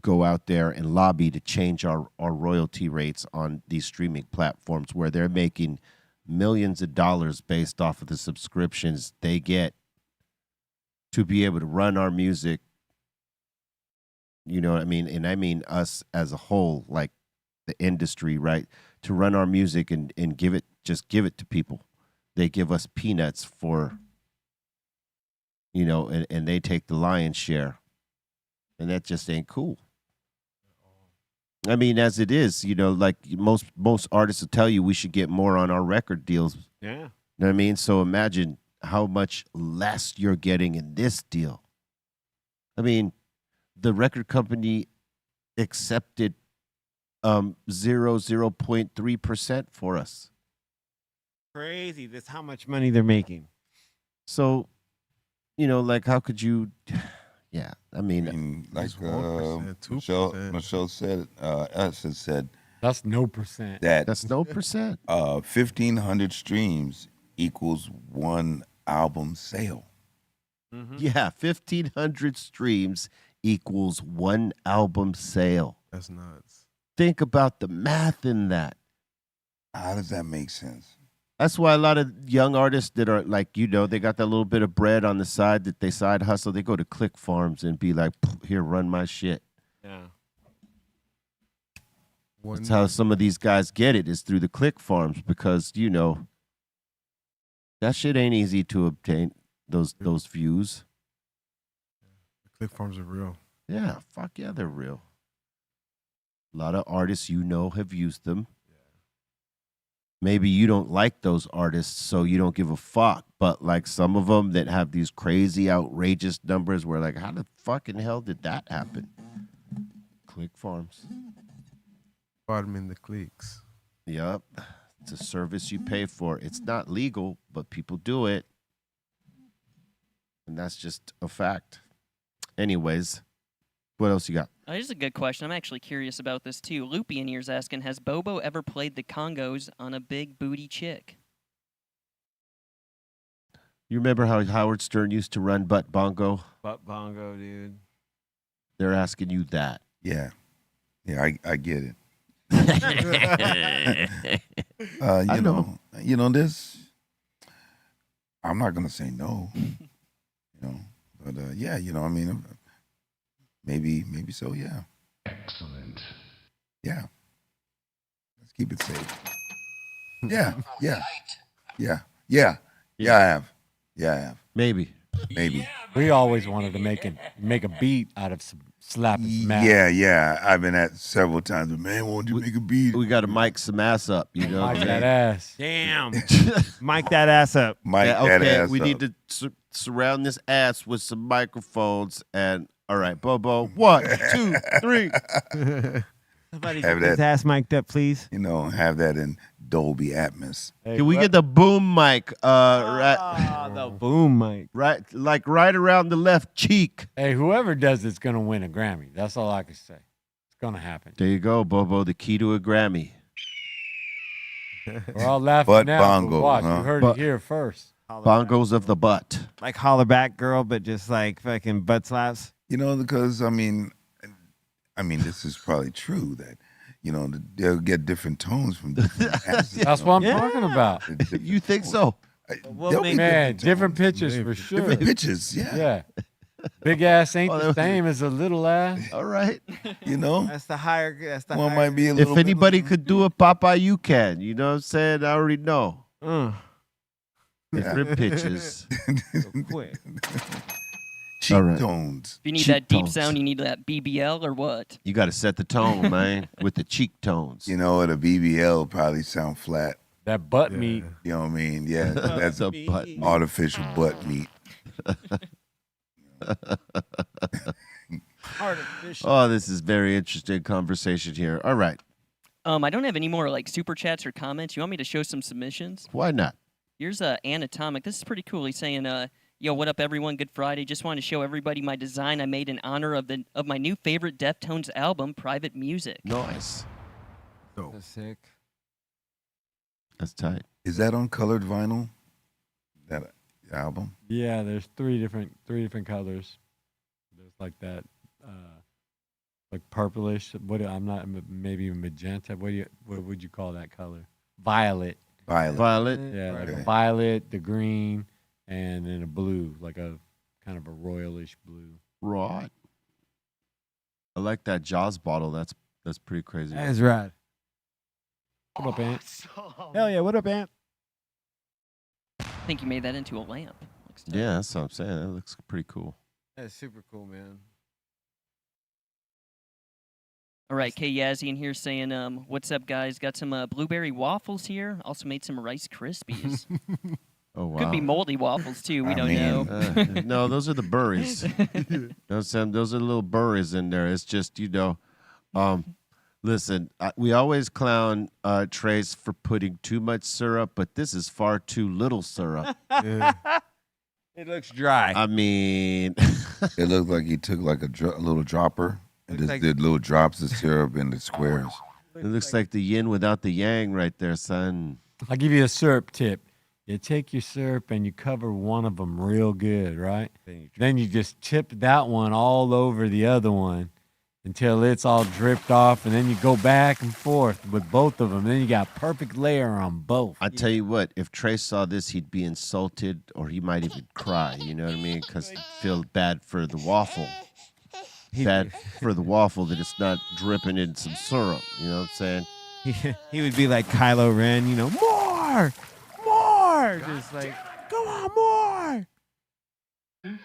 go out there and lobby to change our royalty rates on these streaming platforms where they're making millions of dollars based off of the subscriptions they get to be able to run our music. You know what I mean? And I mean us as a whole, like the industry, right? To run our music and give it to people. They give us peanuts for, and they take the lion's share. And that just ain't cool. I mean, as it is, like most artists will tell you we should get more on our record deals. Yeah. You know what I mean? So imagine how much less you're getting in this deal. I mean, the record company accepted 0.3% for us. Crazy. That's how much money they're making. So, like how could you? Yeah, I mean like It's 1%, 2%. Michelle said, us has said That's no percent. that that's no percent. 1,500 streams equals one album sale. Mm-hmm. Yeah, 1,500 streams equals one album sale. That's nuts. Think about the math in that. How does that make sense? That's why a lot of young artists that are like, they got that little bit of bread on the side that they side hustle. They go to click farms and be like, here, run my shit. Yeah. That's how some of these guys get it, is through the click farms, because, that shit ain't easy to obtain, those views. Click farms are real. Yeah, fuck yeah, they're real. A lot of artists have used them. maybe you don't like those artists, so you don't give a fuck. But like some of them that have these crazy, outrageous numbers, where like, how the fucking hell did that happen? Click Farms. Bottom in the cliques. Yep, it's a service you pay for. It's not legal, but people do it, and that's just a fact. Anyways, what else you got? This is a good question. I'm actually curious about this too. Loopy in here's asking, has Bobo ever played the congos on a big booty chick? You remember how Howard Stern used to run Butt Bongo? Butt bongo, dude. They're asking you that. Yeah, I get it. You know this. I'm not gonna say no. But yeah, I mean, maybe so. Yeah. Excellent. Yeah. Let's keep it safe. Yeah. I have. Maybe. Maybe. We always wanted to make a beat out of some slap and smash. Yeah. I've been at several times, but man, won't you make a beat? We got to mic some ass up, you know. Like that ass. Damn. Mic that ass up. Mic Yeah, that okay, ass we up. need to surround this ass with some microphones. And all right, Bobo, 1, 2, 3. Somebody Have get his that. ass mic'd up, please. Have that in Dolby Atmos. Hey, Can we get the boom mic? The boom mic. Right around the left cheek. Hey, whoever does it's gonna win a Grammy. That's all I can say. It's gonna happen. There you go, Bobo. The key to a Grammy. We're all laughing Butt now. bongo, But watch, huh? you heard But- it here first. Bongos of the butt. Like holler back girl, but just like fucking butt slaps. Because I mean, this is probably true that they'll get different tones from different asses. That's what I'm Yeah. talking about. You think so? Well, They'll be Man, tones. different pitches for sure. Different pitches, yeah. Yeah. Big ass ain't Oh, that the was- same as a little ass. All right. That's the higher. That's the One higher. might be a little If anybody could do a Popeye, you can. You know what I'm saying? I already know. Different pitches. Quick. cheap All right. tones. If you need Cheek that deep tones. sound, you need that BBL or what? You got to set the tone, man, with the cheek tones. A BBL probably sound flat. That butt meat. You know what I mean? Yeah, that's The butt. artificial butt meat. Artificial. Oh, this is very interesting conversation here. All right. I don't have any more like super chats or comments. You want me to show some submissions? Why not? Here's Anatomic. This is pretty cool. He's saying, "Yo, what up, everyone? Good Friday. Just wanted to show everybody my design I made in honor of my new favorite Deftones album, Private Music." Nice. That's sick. That's tight. Is that on colored vinyl? That album? Yeah, there's three different colors. There's like that, like purplish. Maybe magenta. What would you call that color? Violet. Violet. Yeah, like Okay. a violet, the green, and then a blue, like a kind of a royalish blue. Right. I like that Jaws bottle. That's pretty crazy. That is right. What up, Ant? Hell yeah. What up, Ant? I think you made that into a lamp. Looks dope. Yeah, that's what I'm saying. That looks pretty cool. That's super cool, man. All right, K Yazzie in here saying, "What's up, guys? Got some blueberry waffles here. Also made some Rice Krispies. Oh, wow. Could be moldy waffles too. We I don't mean, know." No, those are the burries. Those are the little burries in there. It's just, listen, we always clown Trace for putting too much syrup, but this is far too little syrup. Yeah. It looks dry. I mean, It looked like he took like a little dropper and Looks just like- did little drops of syrup in the squares. it looks like the yin without the yang right there, son. I'll give you a syrup tip. You take your syrup and you cover one of them real good, right? Then you just tip that one all over the other one until it's all dripped off, and then you go back and forth with both of them. Then you got perfect layer on both. I tell you what, if Trace saw this, he'd be insulted or he might even cry. You know what I mean? Because he'd feel bad for the waffle. Bad for the waffle that it's not dripping in some syrup. You know what I'm saying? He would be like Kylo Ren, more, just like, go on, more.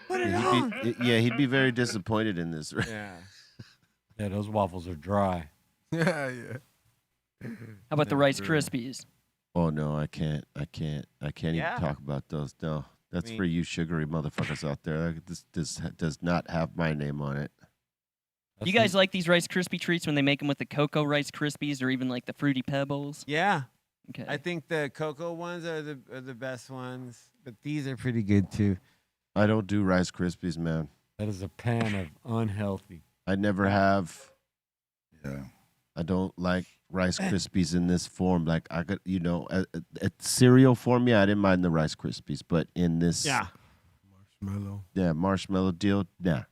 Put it on. He'd be very disappointed in this. Yeah. Yeah, those waffles are dry. Yeah. How about the Rice Krispies? Oh no, I can't Yeah. even talk about those. No, that's mean- for you sugary motherfuckers out there. This does not have my name on it. You guys like these Rice Krispie treats when they make them with the cocoa Rice Krispies or even like the Fruity Pebbles? Yeah. Okay. I think the cocoa ones are the best ones, but these are pretty good too. I don't do Rice Krispies, man. That is a pan of unhealthy. I never have. Yeah. I don't like Rice Krispies in this form. Like I could, at cereal form, yeah, I didn't mind the Rice Krispies, but in this, Marshmallow. marshmallow deal, nah,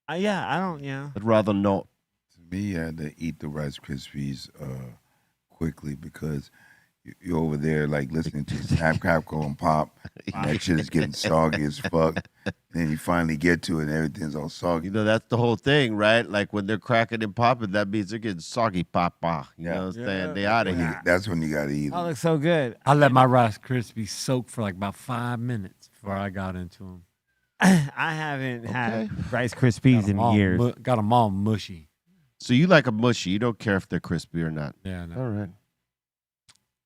I don't. Yeah. I'd rather not. To me, I had to eat the Rice Krispies quickly because you're over there like listening to Snap, Crackle, and Pop, and that shit is getting soggy as fuck. And then you finally get to it, and everything's all soggy. That's the whole thing, right? Like when they're cracking and popping, that means they're getting soggy, papa. You know what I'm saying? They out of here. That's when you got to eat Oh, them. looks so good. I let my Rice Krispies soak for like about 5 minutes before I got into them. I haven't had Rice Krispies in years. Got them all mushy. So you like a mushy? You don't care if they're crispy or not. Yeah, no. All right,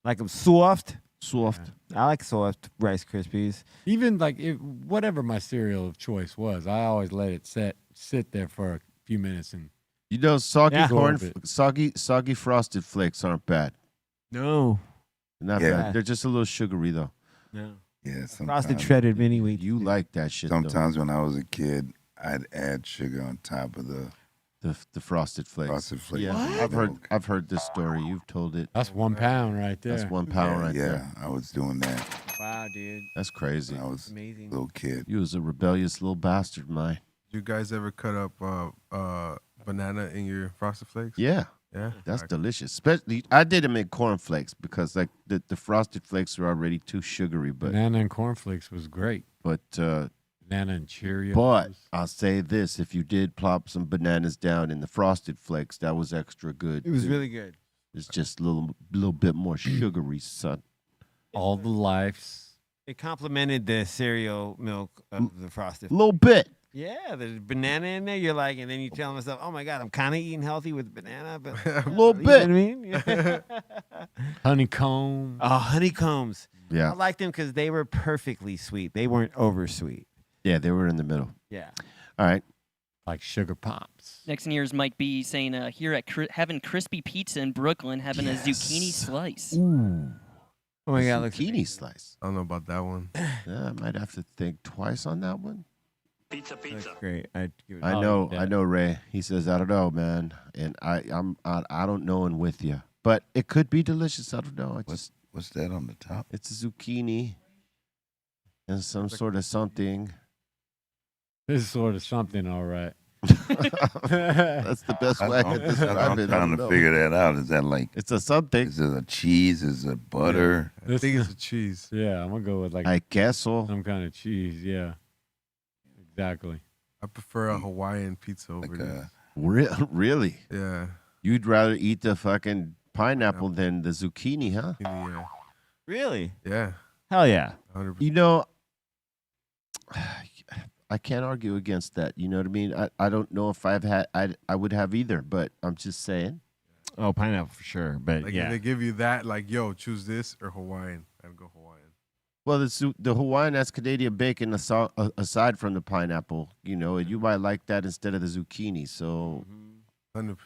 Like them soft. soft. I like soft Rice Krispies. Even like whatever my cereal of choice was, I always let it sit there for a few minutes and Soggy Yeah. corn, Absorb soggy frosted flakes aren't bad. No. They're not Yeah. bad. They're just a little sugary though. No. Yeah, Frosted sometimes. shredded mini wheat. You like that shit though. Sometimes when I was a kid, I'd add sugar on top of the The frosted flakes. Frosted Flakes. Yeah, What? I've heard this story. You've told it. that's 1 pound right there. That's 1 pound right yeah, there. I was doing that Wow, dude. That's crazy. when I was a Amazing. little kid. You was a rebellious little bastard, man. You guys ever cut up banana in your Frosted Flakes? Yeah, Yeah. that's delicious. Especially, I did them in cornflakes because like the frosted flakes are already too sugary. But Banana and cornflakes was great. Banana and Cheerios. but I'll say this: if you did plop some bananas down in the frosted flakes, that was extra good. It was too. really good. It's just a little bit more sugary, son. all the lives. It complemented the cereal milk of the frosted. A little bit. Yeah, there's banana in there. You're like, and then you tell myself, oh my God, I'm kind of eating healthy with banana, but A little you know what I bit. mean? Yeah. Honeycomb. Oh, honeycombs. I Yeah, liked them because they were perfectly sweet. They weren't over sweet. yeah, they were in the middle. Yeah. All right. Like sugar pops. Next in yours might be saying here at having crispy pizza in Brooklyn, having a zucchini slice. Ooh. Oh my A God, looks zucchini amazing. slice. I don't know about that one. Yeah, I might have to think twice on that one. Looks great. I'd give it I Oh, know, yeah. I know, Ray. He says, I don't know, man, and I don't know, and with you, but it could be delicious. I don't know. What's that on the top? It's a zucchini and some sort of something. This is sort of something, all right. That's the best way I can describe I'm it. I trying don't to know. figure that out. Is that like, It's a something. is it a cheese? Is it butter? I think it's a cheese. Yeah, I'm gonna go with like I guess so. some kind of cheese. Yeah, exactly. I prefer a Hawaiian pizza over Like this. Really? Yeah. You'd rather eat the fucking pineapple than the zucchini, huh? Yeah. Really? Yeah. Hell yeah. 100%. You know, I can't argue against that. You know what I mean? I don't know if I've had, I would have either, but I'm just saying. Oh, pineapple for sure. But Like if yeah. they give you that, like, yo, choose this or Hawaiian. I'd go Hawaiian. Well, the Hawaiian, that's Canadian bacon aside from the pineapple, and you might like that instead of the zucchini. So 100%.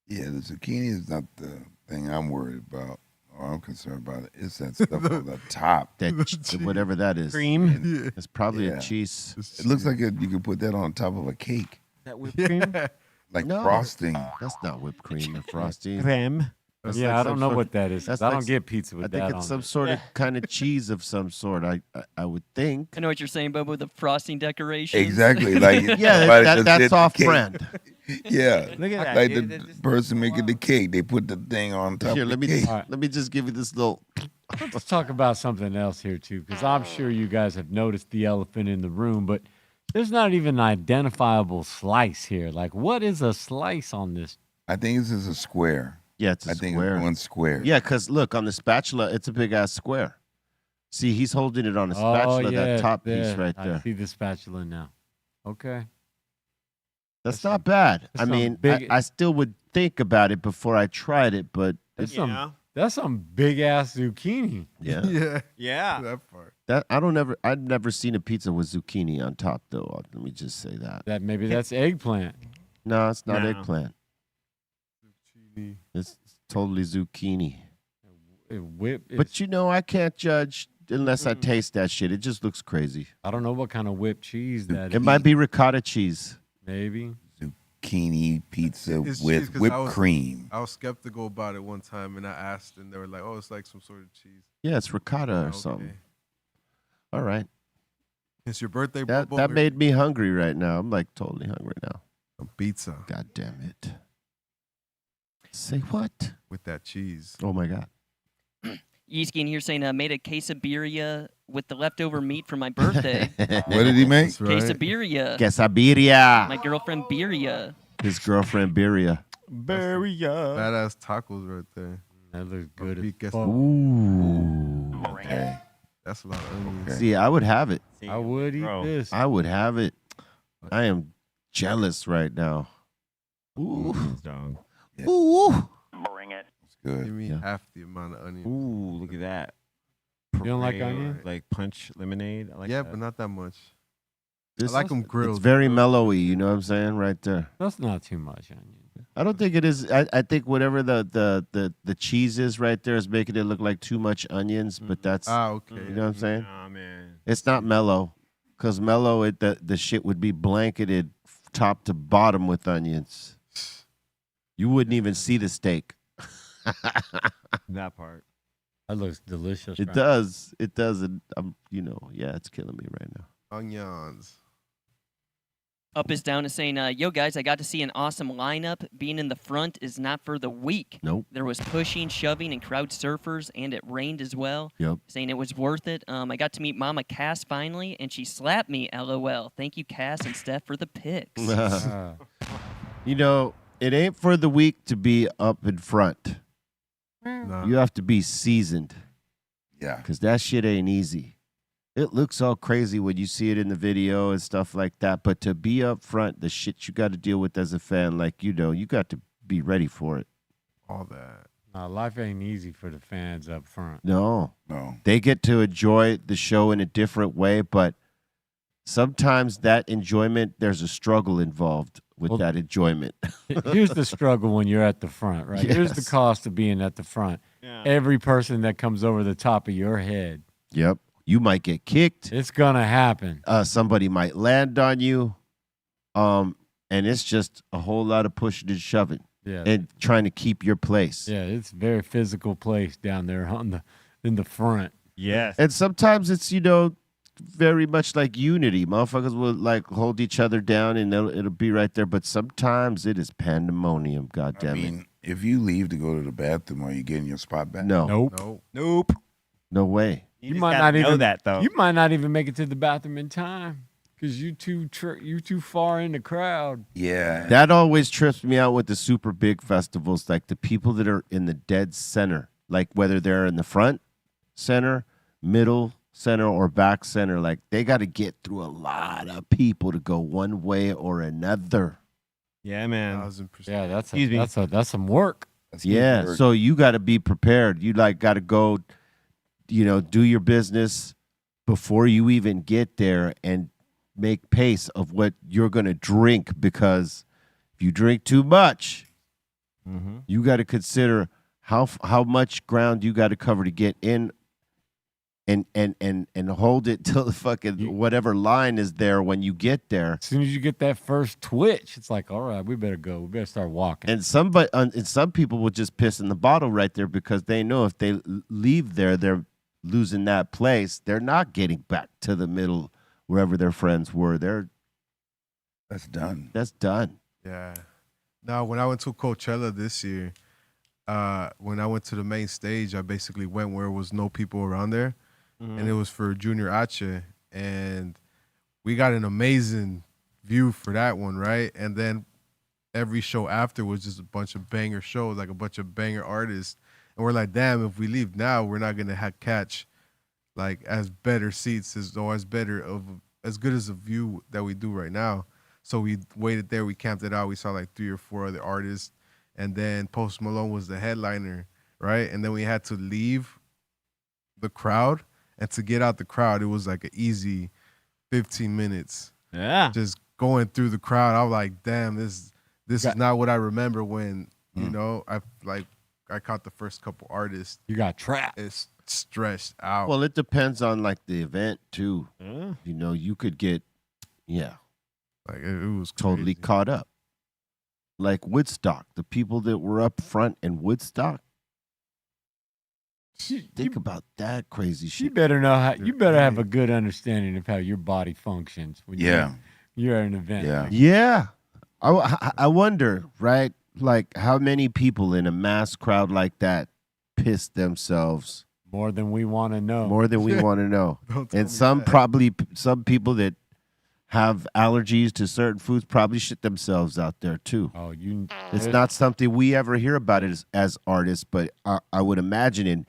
Yeah, the zucchini is not the thing I'm worried about or I'm concerned about. It's that stuff on the top. that whatever that is, Cream. Yeah. it's probably Yeah. a cheese. It looks like you could put that on top of a cake, That whipped cream. Yeah. like No. frosting. That's not whipped cream or frosting. Creme. That's yeah, like I some don't know sort- what that is. 'cause that's I like don't s- get pizza with I think that it's on some it. sort of kind of cheese of some sort. I would think. I know what you're saying, Bobo, the frosting decorations. Exactly. Like Yeah, somebody just that's did the off cake. brand. Yeah. Look at that. Like dude. the That just- person making the cake, they put the thing on top Here, of let the me cake. Alright. let me just give you this little. Let's talk about something else here too, because I'm sure you guys have noticed the elephant in the room, but there's not even an identifiable slice here. Like, what is a slice on this? I think this is a square. Yeah, it's a I think square. it's one square. Yeah, because look on the spatula, it's a big ass square. See, he's holding it on a spatula. That top piece there. right I there. see the spatula now. Okay. That's That's not bad. that's I some mean, big- I still would think about it before I tried it, but There's Yeah. some That's some big ass zucchini. Yeah. Yeah. Yeah. That part. I've never seen a pizza with zucchini on top though. Let me just say that. That's eggplant. No, it's not No. eggplant. Zucchini. It's totally zucchini. But But I can't judge unless I taste that shit. It just looks crazy. I don't know what kind of whipped cheese that It is. might be ricotta cheese. Maybe. Zucchini pizza It's cheese with 'cause whipped cream. I was skeptical about it one time, and I asked, and they were like, "Oh, it's like some sort of cheese." Yeah, it's ricotta or Okay. something. All right. It's your birthday, That Bobo. made me hungry right now. I'm like totally hungry now. a pizza God damn it. Say what? with that cheese. Oh my God. Yeeski in here saying, made a quesadilla with the leftover meat for my birthday. What did he make? That's right. Quesadilla. Quesabiria. My girlfriend Birria. His girlfriend Biria. Badass tacos right there. That looks good Big as queso- fuck. Ooh. Okay. That's a lot of onions. Okay. See, I would have it. I would eat this. I would have it. I am jealous right now. Ooh. Dog. Yeah. Ooh. It's good. Give me Yeah. half the amount of onions. Ooh, look at that. You don't like Parade, onion? Like punch lemonade. I like yeah, that. but not that much. This I like them grilled. It's very mellowy, you know what I'm saying? Right there. That's not too much onion. I don't think it is. I think whatever the cheese is right there is making it look like too much onions, but that's Okay. you know what I'm saying? Oh man. It's not mellow, because mellow the shit would be blanketed top to bottom with onions. You wouldn't even see the steak. That part. That looks delicious. It right? does. It does. And yeah, it's killing me right now. Onions. Up is down is saying, yo guys, I got to see an awesome lineup. Being in the front is not for the weak. Nope. There was pushing, shoving, and crowd surfers, and it rained as well. Yep. Saying it was worth it. I got to meet Mama Cass finally, and she slapped me, LOL. Thank you, Cass and Steph, for the pics. It ain't for the weak to be up in front. Nah. You have to be seasoned, Yeah. because that shit ain't easy. It looks all crazy when you see it in the video and stuff like that, but to be up front, the shit you got to deal with as a fan, you got to be ready for it. All that. Nah, life ain't easy for the fans up front. No. No. They get to enjoy the show in a different way, but sometimes that enjoyment, there's a struggle involved with Well, that enjoyment. Here's the struggle when you're at the front, right? Here's the Yes. cost of being at the front. Yeah. Every person that comes over the top of your head, Yep. You might get kicked. it's gonna happen. Somebody might land on you. And it's just a whole lot of pushing and shoving Yeah, and trying to keep your place. yeah, it's a very physical place down there in the front. Yes. And sometimes it's, very much like unity. Motherfuckers will hold each other down and it'll be right there. But sometimes it is pandemonium. God I damn it. mean, if you leave to go to the bathroom, are you getting your spot back? No, Nope. Nope. Nope. no way. You, You just might gotta not know even- that though. You might not even make it to the bathroom in time because you too far in the crowd. Yeah. That always trips me out with the super big festivals, like the people that are in the dead center, like whether they're in the front center, middle center, or back center, like they got to get through a lot of people to go one way or another. yeah, man. 1000%. Yeah, Excuse me. that's some work. That's Yeah, good work. so you got to be prepared. You got to go, do your business before you even get there and make pace of what you're going to drink, because if you drink too much, Mm-hmm. you got to consider how much ground you got to cover to get in and hold it till the fucking whatever line is there when you get there. As soon as you get that first twitch, it's like, all right, we better go. We better start walking. And some people will just piss in the bottle right there, because they know if they leave there, they're losing that place. They're not getting back to the middle wherever their friends were. That's done. That's done. Yeah. Now, when I went to Coachella this year, when I went to the main stage, I basically went where there was no people around there, and it was for Junior H, and we got an amazing view for that one, right? And then every show after was just a bunch of banger shows, like a bunch of banger artists, and we're like, damn, if we leave now, we're not gonna catch like as better seats as good as a view that we do right now. So we waited there, we camped it out, we saw like 3 or 4 other artists, and then Post Malone was the headliner. right? And then we had to leave the crowd, and to get out the crowd, it was like an easy 15 minutes. Yeah. Just going through the crowd, I was like, damn, this is not what I remember when, you know, I caught the first couple artists. You got trapped. It's stretched out. Well, it depends on like the event too. You know, you could get, like it was totally crazy. caught up. Like Woodstock, the people that were up front in Woodstock. Think about that crazy You shit. better know how. You better have a good understanding of how your body functions when you're at an event. Yeah. like Yeah. I wonder, right? Like how many people in a mass crowd like that piss themselves more than we want to know. more than we want to know. Don't tell And me that. some people that have allergies to certain foods probably shit themselves out there too. Oh, you. It's not something we ever hear about it as artists, but I would imagine in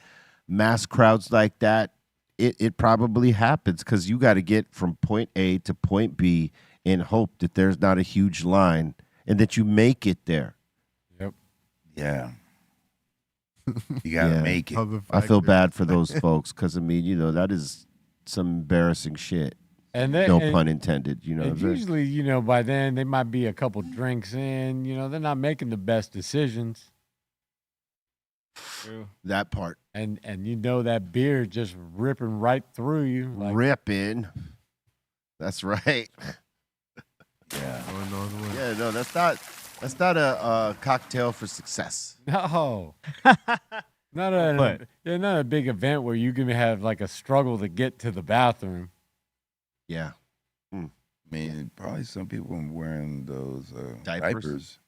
mass crowds like that, it probably happens because you got to get from point A to point B in hope that there's not a huge line and that you make it there. Yep. Yeah. You gotta Yeah. make it. Other I feel factors. bad for those folks because, I mean, you know, that is some embarrassing shit. And then, No pun intended, you know. And usually, you know, by then they might be a couple drinks in. You know, they're not making the best decisions. That part. And you know that beer just ripping right through you. Like, Ripping. That's right. Yeah. Going all the way. Yeah, no, that's not a cocktail for success. no. not But- not a big event where you can have like a struggle to get to the bathroom. Yeah. I mean, probably some people are wearing those Diapers? diapers.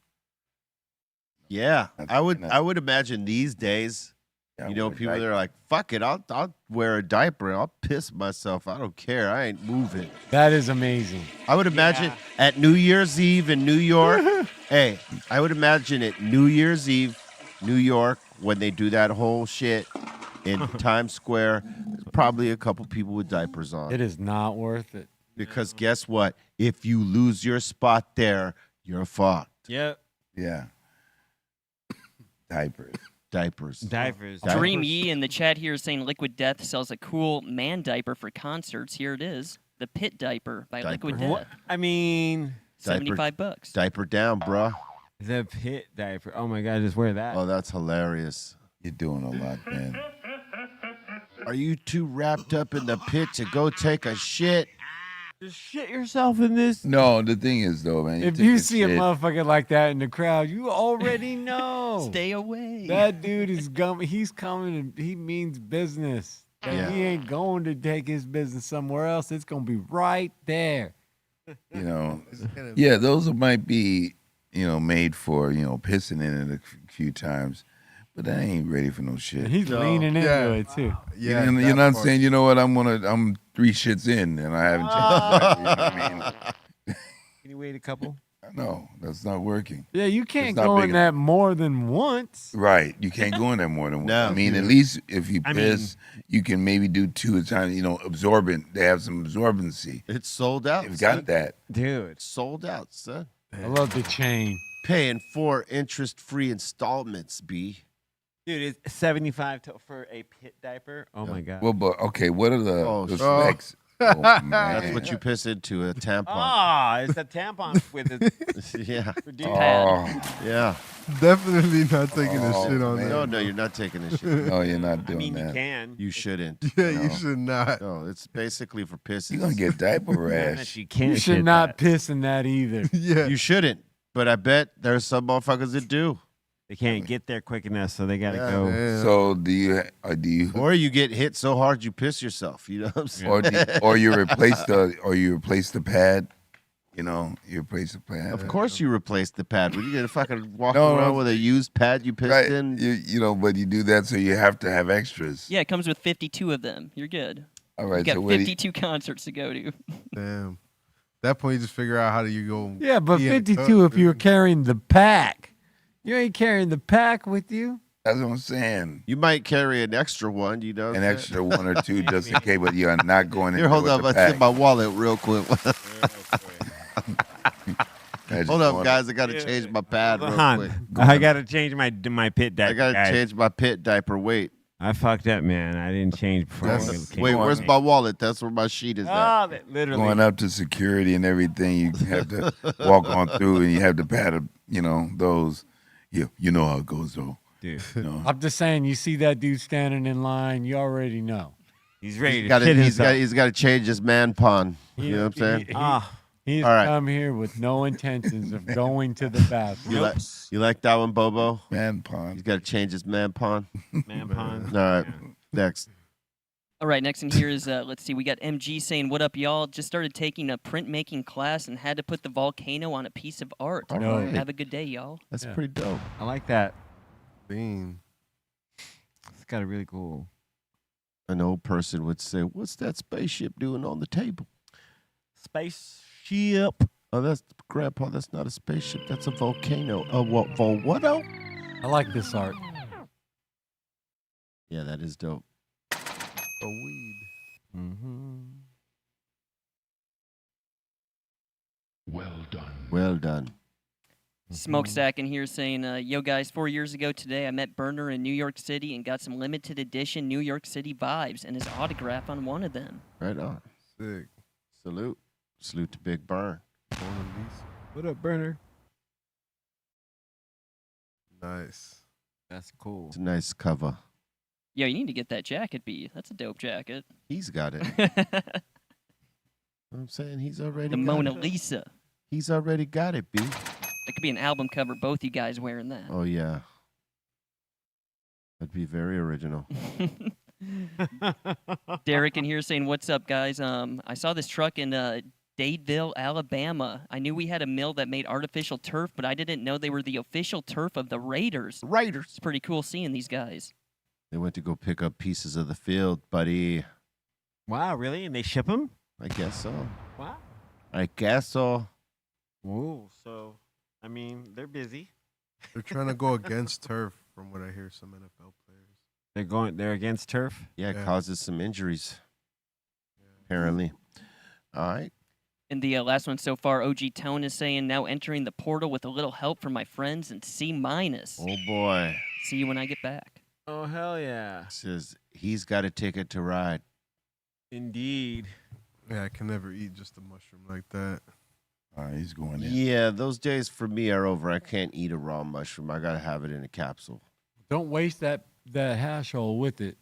Yeah. That's I would kinda- imagine these days, Yeah, you know, wear a people that diaper. are like, fuck it, I'll wear a diaper and I'll piss myself. I don't care. I ain't moving. That is amazing. I would imagine at New Year's Eve in New York. Hey, I would imagine at New Year's Eve, New York, when they do that whole shit in Times Square, there's probably a couple people with diapers on. It is not worth it. Because guess what? If you lose your spot there, you're fucked. Yep. Yeah. Diapers. Diapers. Diapers. Diapers. Dream E in the chat here is saying Liquid Death sells a cool man diaper for concerts. Here it is. The Pit Diaper by Liquid Diaper. Death. I mean, Diaper. $75. Diaper down, bruh. the pit diaper. Oh my God, just wear that. Oh, that's hilarious. You're doing a lot, man. Are you too wrapped up in the pit to go take a shit? Just shit yourself in this. No, the thing is though, man. If take you a see a shit- motherfucker like that in the crowd, you already know. Stay away. That dude is coming. He's coming. And he means business. And Yeah. He ain't going to take his business somewhere else. It's gonna be right there. you know, It's gonna- yeah, those might be, made for, pissing in it a few times, but I ain't ready for no shit. And he's No. leaning into Yeah. it too. Yeah, you're that not part. saying, you know what, I'm 3 shits in and I haven't changed. You know what I mean? Can you wait a couple? No, that's not working. Yeah, you can't not go big in enough. that more than once. Right. You can't go in there more than one. No. I mean, at least if you I piss, you can maybe do 2 at a time, absorbent. They have some absorbency. It's sold out. They've son. got that. Dude. It's sold out, son. I love the chain. Paying 4 interest-free installments, B. Dude, it's 75 for a pit diaper. Oh my God. Well, but okay, what are the Oh, specs? Oh, man. That's what you piss into, a tampon. Ah, it's a tampon with a Yeah, for dude. Oh, yeah. Definitely not taking a Oh, shit on man. No, that. no, you're not taking a shit. no, you're not I doing mean, you that. can. You shouldn't. Yeah, No. you should not. No, it's basically for pisses. You're gonna get diaper Not that rash. you can't. You should shit not that. piss in that either. Yeah. You shouldn't, but I bet there's some motherfuckers that do. They can't get there quick enough, so they gotta Yeah, go. man. So do you Or you get hit so hard you piss yourself. You know what I'm saying? or you replace the pad? You replace the pad. Of course you replace the pad. When you gonna fucking walk No, around no. with a used pad you pissed Right. in? But you do that so you have to have extras. Yeah, it comes with 52 of them. You're good. All You right. got So what do you, 52 concerts to go to. Damn. At that point, you just figure out how do you go. Yeah, but pee in a 52 cup, if you're dude. carrying the pack. You ain't carrying the pack with you. that's what I'm saying. You might carry an extra one, you know. An extra 1 or 2 just in case, but you're not going in Here, hold with up. the I pack. see my wallet real quick. Imagine Hold up, going- guys. I got to change my pad real quick. I gotta change my pit diaper. I got to guys. change my pit diaper. Wait. I fucked up, man. I didn't change before. That's- came Wait, on where's me. my wallet? That's where my sheet is at. Oh, that literally. Going up to security and everything, you have to walk on through, and you have to pad, those. You know how it goes, though. Dude, You know. I'm just saying, you see that dude standing in line, you already know. he's ready He's to got shit to himself. he's got to change his man pun. You know what I'm saying? He's All right. come here with no intentions of going to the bathroom. You like that one, Bobo? Man He's pond. got to change his man pun. Man pun. All right, next. All right, next in here is, let's see, we got MG saying, what up, y'all? Just started taking a printmaking class and had to put the volcano on a piece of art. All No. right. Have a good day, y'all. That's Yeah. pretty dope. I like that. Bean. It's got a really cool. An old person would say, "What's that spaceship doing on the table?" Spaceship. Oh, that's Grandpa. That's not a spaceship. That's a volcano. What? Volcano? I like this art. Yeah, that is dope. A weed. Mm-hmm. Well done. Smokestack in here saying, yo guys, 4 years ago today, I met Burner in New York City and got some limited edition New York City vibes and his autograph on one of them. Right on. Sick. Salute. Salute to Big Burn. Mona Lisa. What up, Burner? Nice. That's cool. It's a nice cover. Yo, you need to get that jacket, B. That's a dope jacket. He's got it. You know the what I'm saying? He's already got Mona it. Lisa. He's already got it, B. That could be an album cover, both you guys wearing that. Oh, yeah. That'd be very original. Derek in here saying, what's up, guys? I saw this truck in Dadeville, Alabama. I knew we had a mill that made artificial turf, but I didn't know they were the official turf of the Raiders. Raiders. It's pretty cool seeing these guys. They went to go pick up pieces of the field, buddy. Wow, really? And they ship them? I guess so. Wow. I guess so. Whoa. So, I mean, they're busy. They're trying to go against turf, from what I hear some NFL players. They're against turf. Yeah, it Yeah. causes some injuries, apparently. All right. And the last one so far, OG Tone is saying, now entering the portal with a little help from my friends and C-. Oh, boy. See you when I get back. Oh, hell yeah. Says he's got a ticket to ride. Indeed. Yeah, I can never eat just a mushroom like that. He's going in. Yeah, those days for me are over. I can't eat a raw mushroom. I got to have it in a capsule. Don't waste that hash hole with it.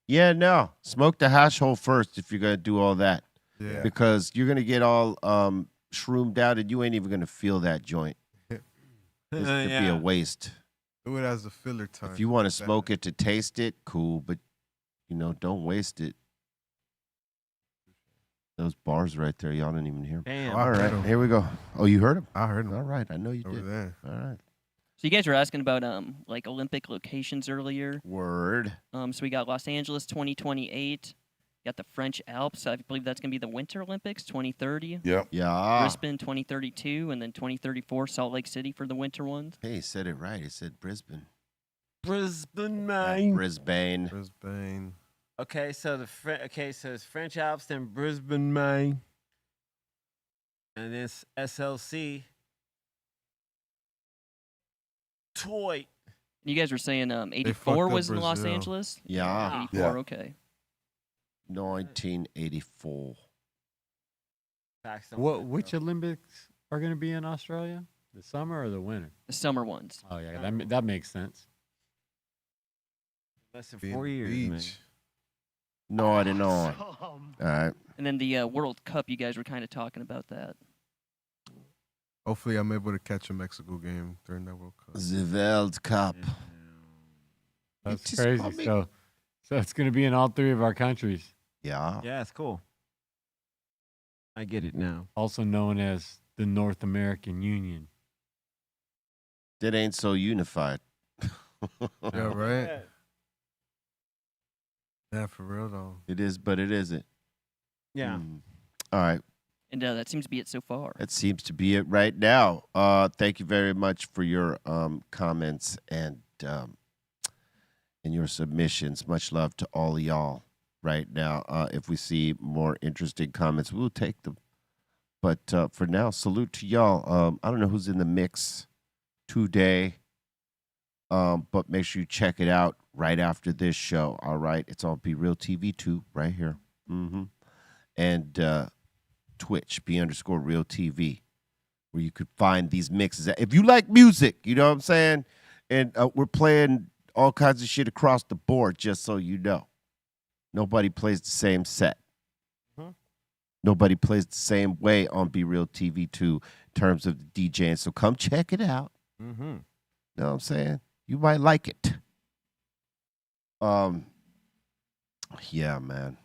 Yeah, no. Smoke the hash hole first if you're going to do all that. Yeah. Because you're going to get all shroomed out and you ain't even going to feel that joint. This could be a waste. Do it as a filler time. If you want to smoke it to taste it, cool. But, don't waste it. Those bars right there, y'all didn't even hear. Damn. I All heard right, 'em. here we go. Oh, you heard him? I heard him All right, I know you over did. there. All right. So you guys were asking about like Olympic locations earlier. Word. So we got Los Angeles 2028. Got the French Alps. I believe that's going to be the Winter Olympics 2030. Yep. Yeah. Brisbane 2032, and then 2034 Salt Lake City for the winter ones. Hey, he said it right. He said Brisbane. Brisbane, Not man. Brisbane. Brisbane. Okay, so so it's French Alps, then Brisbane, Maine, and this SLC. Toy. You guys were saying fucked 84 up was in Los Brazil. Angeles? Yeah. 84, Yeah. okay. 1984. Which Olympics are going to be in Australia? The summer or the winter? The summer ones. Oh yeah, that makes sense. Less than Be in 4 the years, man. beach. No, I didn't know. All right. And then the World Cup, you guys were kind of talking about that. Hopefully, I'm able to catch a Mexico game during that World Cup. The World Cup. That's It's just crazy. coming. So it's going to be in all three of our countries, Yeah. Yeah, it's cool. I get it now. also known as the North American Union. That ain't so unified. Yeah, right? Yeah, for real, though. It is, but it isn't. Yeah. All right. And that seems to be it so far. That seems to be it right now. Thank you very much for your comments and your submissions. Much love to all of y'all right now. If we see more interesting comments, we'll take them. But for now, salute to y'all. I don't know who's in the mix today, but make sure you check it out right after this show. All right, it's on Be Real TV 2 right here, and Twitch B_Real TV, where you could find these mixes. If you like music, you know what I'm saying, and we're playing all kinds of shit across the board. Just so you know, nobody plays the same set. Nobody plays the same way on Be Real TV 2 in terms of the DJing. So come check it out. Know what I'm saying? You might like it. Yeah, man.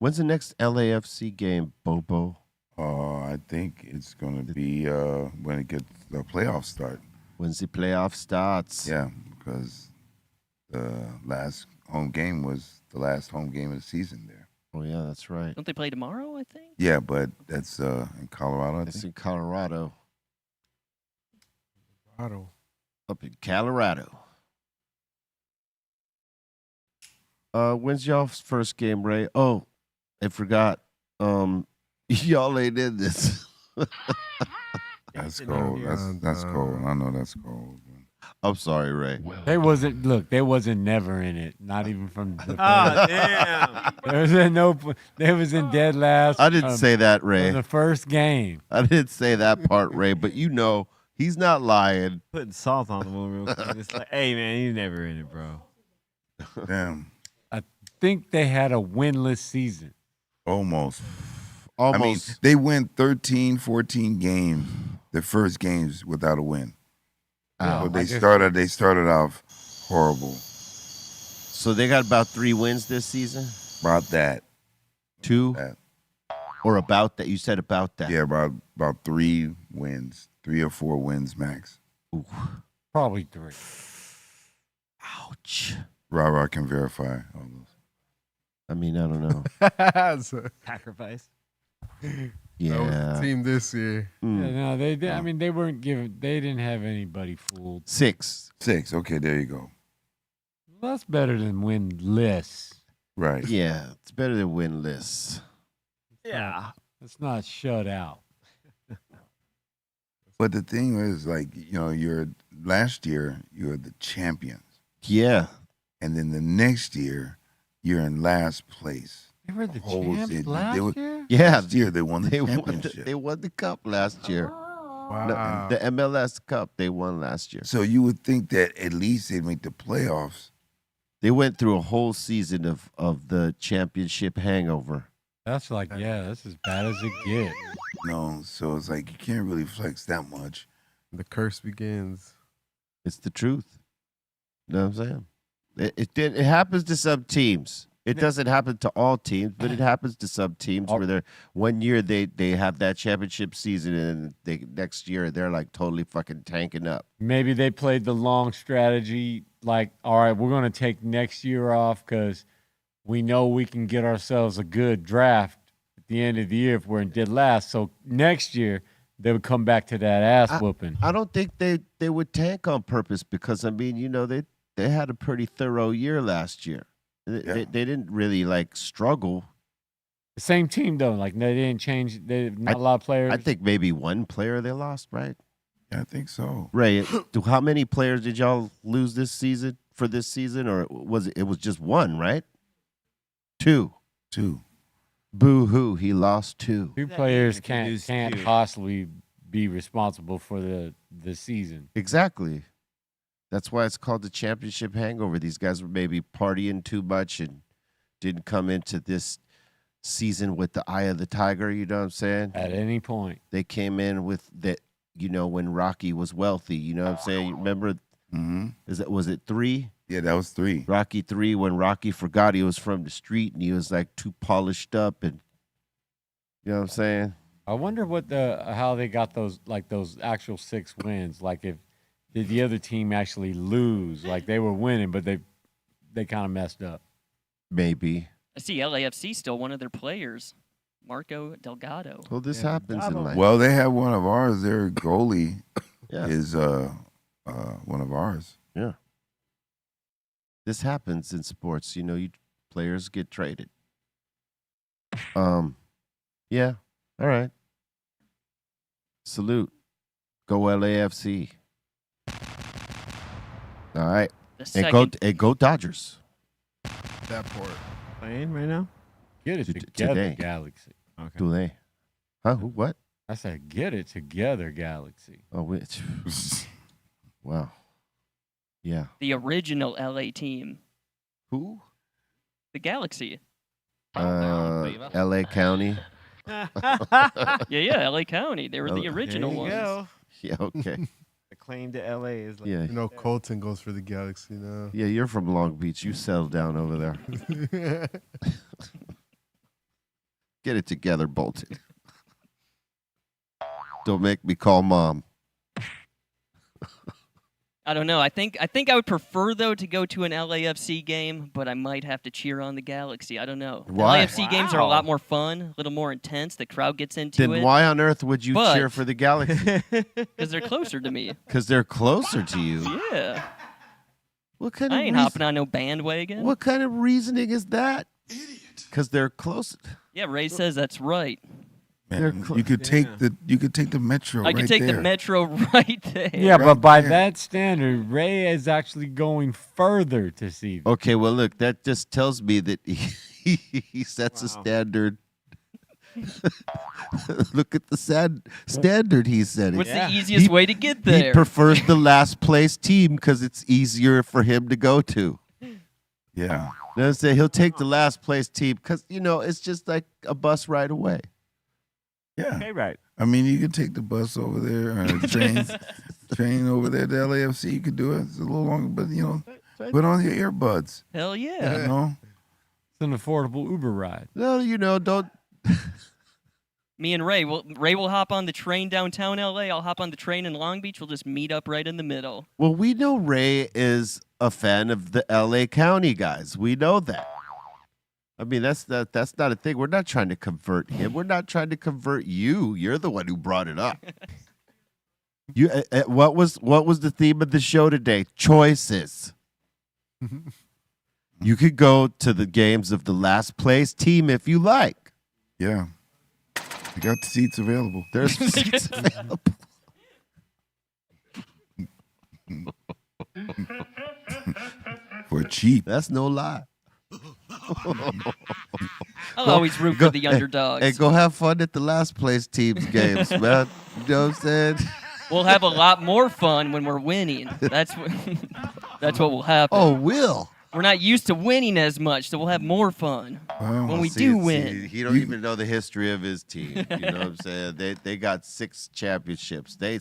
When's the next LAFC game, Bobo? I think it's going to be when it gets the playoffs start. When's the playoff starts? Yeah, because the last home game was the last home game of the season there. Oh, yeah, that's right. Don't they play tomorrow, I think? Yeah, but that's in Colorado, I It's think. in Colorado. Otto. Up in Colorado. When's y'all's first game, Ray? Oh, I forgot. Y'all ain't in this. That's cold. That's cold. I know that's cold. I'm sorry, Ray. They wasn't never in it. Not even from the Oh, damn. There was they was in dead last. I didn't say that, Ray. from the first game. I didn't say that part, Ray, but you know he's not lying. Putting salt on the wound real quick. It's like, hey, man, you never in it, bro. Damn. I think they had a winless season. Almost. Almost. I mean, they went 13, 14 games, the first games without a win. So they started off horrible. So they got about 3 wins this season? About that. 2? That. Or about that? You said about that. Yeah, about 3 wins, 3 or 4 wins max. Ooh. Probably 3. Ouch. Ra can verify all those. I mean, I don't know. So, Sacrifice. that was Yeah. the team this year. Yeah, Mm. no, they did. I mean, they weren't giving. They didn't have anybody fooled. 6. 6. Okay, there you go. Well, that's better than winless. Right. Yeah, it's better than winless. Yeah. It's not shut out. But the thing is, like, last year you were the champions, Yeah. and then the next year you're in last place. They were the Whole champs season. last They were- year. Yeah. Last year they won the They won championship. they won the cup last year. Wow. The MLS Cup they won last year. So you would think that at least they'd make the playoffs. They went through a whole season of the championship hangover. That's like, yeah, that's as bad as it gets. No, so it's like you can't really flex that much. The curse begins. It's the truth. You know what I'm saying? It happens to some teams. It doesn't happen to all teams, but it happens to some teams where they're 1 year they have that championship season and next year they're like totally fucking tanking up. Maybe they played the long strategy, like, all right, we're going to take next year off because we know we can get ourselves a good draft at the end of the year if we're in dead last. So next year they would come back to that ass whooping. I don't think they would tank on purpose because I mean, they had a pretty thorough year last year. They didn't really like struggle. The same team though, like they didn't change. Not a lot of players. I think maybe one player they lost, right? Yeah, I think so. Ray, how many players did y'all lose this season or was it was just one, right? 2. 2. Boo hoo, he lost 2. Two players if you lose can't two. possibly be responsible for the season. Exactly. That's why it's called the championship hangover. These guys were maybe partying too much and didn't come into this season with the eye of the tiger, you know what I'm saying? At any point. They came in with that, when Rocky was wealthy, you know what I'm saying? You remember, Mm-hmm. was it 3? Yeah, that was 3. Rocky 3, when Rocky forgot he was from the street and he was like too polished up and, you know what I'm saying? I wonder how they got those actual 6 wins. Like did the other team actually lose? Like they were winning, but they kind of messed up. Maybe. I see LAFC still one of their players, Marco Delgado. Well, this happens in life. Well, they have one of ours. Their goalie Yeah. is one of ours. Yeah. This happens in sports. Players get traded. Yeah. All right. Salute. Go LAFC. All right. The And second, go Dodgers. That part. Playing right now? Get it T- together, today. Galaxy. Okay. Do they? Huh? Who? What? I said, get it together, Galaxy. Oh, which? Wow. Yeah. the original LA team, Who? the Galaxy. LA County. Yeah, LA County. They were the original There you ones. go. Yeah, okay. The claim to LA is like Yeah. You know, Colton goes for the Galaxy now. Yeah, you're from Long Beach. You settle down over there. Get it together, Bolton. Don't make me call mom. I don't know. I think I would prefer though to go to an LAFC game, but I might have to cheer on the Galaxy. I don't know. Why? LAFC games are a Wow. lot more fun, a little more intense. The crowd gets into Then it why on earth would you But- cheer for the Galaxy? because they're closer to me. Because they're closer to you. Yeah, What kind I of ain't hopping on no bandwagon. What kind of reasoning is that? Because they're close. Yeah, Ray says that's right. They're Man, cl- you could take the metro. I right could take there. the metro right there. Yeah, but Right by there. that standard, Ray is actually going further to see them. Okay, well, look, that just tells me that he sets a Wow. standard. Look at the standard he's setting. What's Yeah. the easiest He- way to get He there? prefers the last place team because it's easier for him to go to. Yeah. Let's say he'll take the last place team because it's just like a bus ride away. Yeah. Okay, right. I mean, you could take the bus over there or the train over there to LAFC. You could do it. It's a little longer, but put on your earbuds. Hell You yeah. know. It's an affordable Uber ride. No, don't. Me and Ray will hop on the train downtown LA. I'll hop on the train in Long Beach. We'll just meet up right in the middle. Well, we know Ray is a fan of the LA County guys. We know that. I mean, that's not a thing. We're not trying to convert him. We're not trying to convert you. You're the one who brought it up. You what was the theme of the show today? Choices. You could go to the games of the last place team if you like. Yeah. You got the seats available. There's seats available. For cheap. That's no lie. I'll always root for the underdogs. Hey, go have fun at the last place team's games, man. You know what I'm saying? We'll have a lot more fun when we're winning. That's what that's what will happen. Oh, Will. We're not used to winning as much, so we'll have more fun when we do win. He don't even know the history of his team. You know what I'm saying? They got 6 championships. They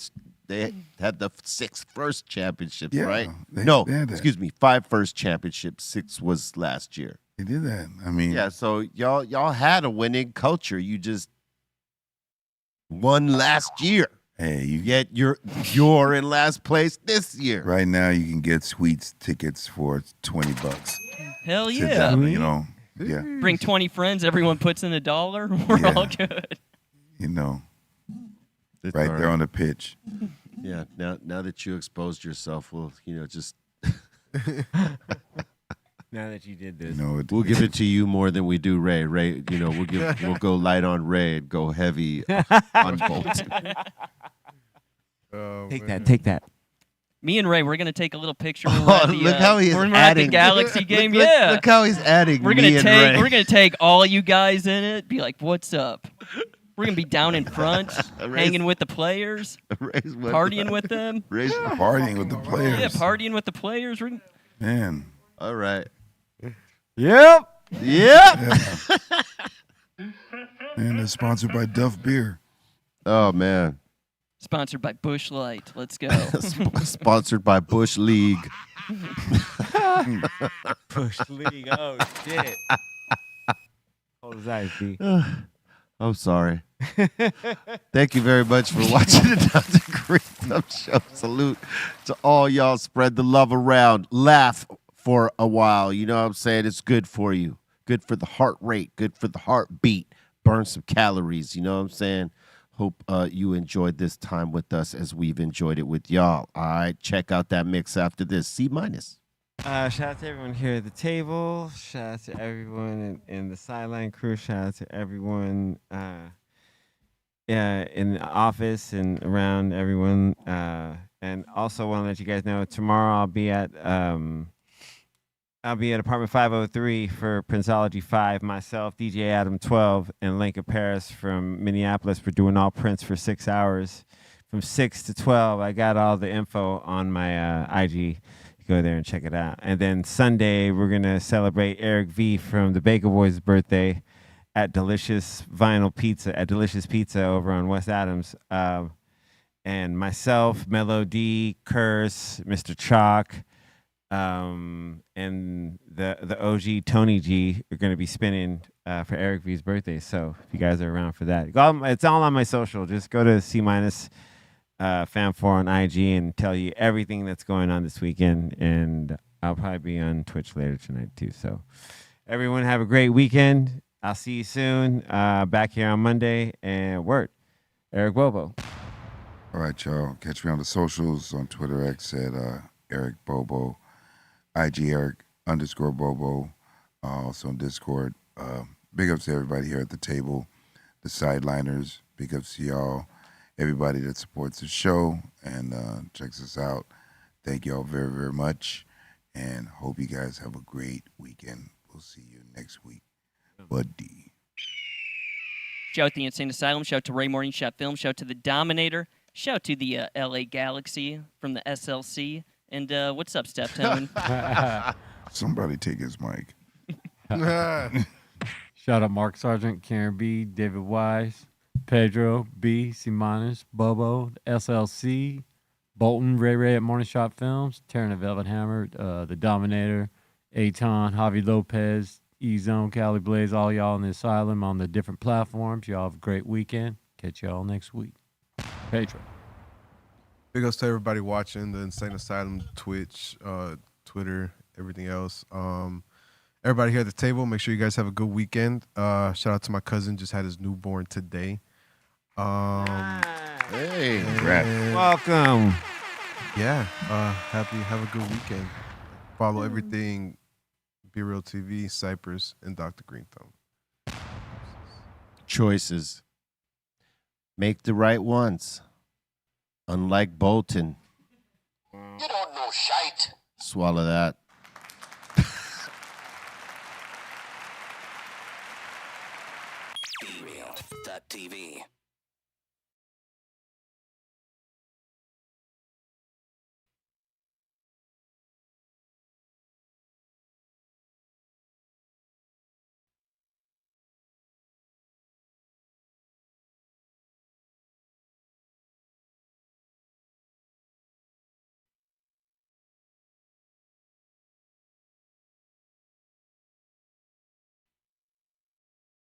had the 6 first championships, Yeah, right? they had that. Excuse me, 5 first championships. 6 was last year. They did that. I mean, Yeah, so y'all had a winning culture. You just won last year. hey, Yet you're in last place this year. right now you can get Sweets tickets for $20. Hell Sit yeah. down, yeah, Bring 20 friends, everyone puts in $1. We're Yeah. all good. It's right all there on the pitch. Yeah, now that you exposed yourself, we'll just Now that you did this. we'll give it to you more than we do Ray. Ray, we'll go light on Ray and go heavy on Bolt. Oh, Take man. that. Take that. Me and Ray, we're gonna take a little picture. When we're at the, Look how he's when we're at the adding. Galaxy game. Look, Yeah. Look how he's adding. We're me gonna and take Ray. we're gonna take all you guys in it. Be like, what's up? We're gonna be down in front, hanging with the players, Ray's one- partying with them. Ray's Partying with the players. Yeah, partying with the players. Man. all right. Yep. Yep. And it's sponsored by Duff Beer. Oh man. Sponsored by Bush Light. Let's go. Sponsored by Bush League. Push league. Oh shit. Hold his eyes, B. I'm sorry. Thank you very much for watching the Dr. Greenthumb Show. Salute to all y'all. Spread the love around. Laugh for a while. You know what I'm saying? It's good for you. Good for the heart rate. Good for the heartbeat. Burn some calories. You know what I'm saying? Hope you enjoyed this time with us as we've enjoyed it with y'all. All right. Check out that mix after this. C-. Shout out to everyone here at the table. Shout out to everyone in the sideline crew. Shout out to everyone in the office and around everyone. And also want to let you guys know tomorrow I'll be at apartment 503 for Princeology 5. Myself, DJ Adam 12, and Linka Paris from Minneapolis. We're doing all Prince for 6 hours, from 6 to 12. I got all the info on my IG. Go there and check it out. And then Sunday we're gonna celebrate Eric V from the Baker Boys' birthday at Delicious Pizza over on West Adams. And myself, Mellow D, Curse, Mr. Chalk, and the OG Tony G are going to be spinning for Eric V's birthday. So if you guys are around for that, it's all on my social. Just go to C- Fam4 on IG and tell you everything that's going on this weekend. And I'll probably be on Twitch later tonight too. So everyone have a great weekend. I'll see you soon. Back here on Monday. And word, Eric Bobo. All right, y'all. Catch me on the socials on Twitter X at Eric Bobo, IG Eric_Bobo, also on Discord. Big ups to everybody here at the table, the sideliners. Big ups to y'all, everybody that supports the show and checks us out. Thank y'all very, very much, and hope you guys have a great weekend. We'll see you next week. Buddy. Shout out to the Insane Asylum. Shout out to Ray Morning Shot Film. Shout out to the Dominator. Shout out to the LA Galaxy from the SLC. And what's up, Steph Tone? Somebody take his mic. Shout out Mark Sargent, Karen B, David Wise, Pedro B, Simonis, Bobo, SLC, Bolton, Ray at Morning Shot Films, Taryn the Velvet Hammer, the Dominator, Aton, Javi Lopez, E-Zone, Cali Blaze, all y'all in the asylum on the different platforms. Y'all have a great weekend. Catch y'all next week. Pedro. Big ups to everybody watching the Insane Asylum, Twitch, Twitter, everything else. Everybody here at the table, make sure you guys have a good weekend. Shout out to my cousin, just had his newborn today. Hey, Welcome. Yeah, have a good weekend. Follow everything, Be Real TV, Cypress, and Dr. Greenthumb. choices. Make the right ones. Unlike Bolton. You don't know shite. Swallow that. BeReal.tv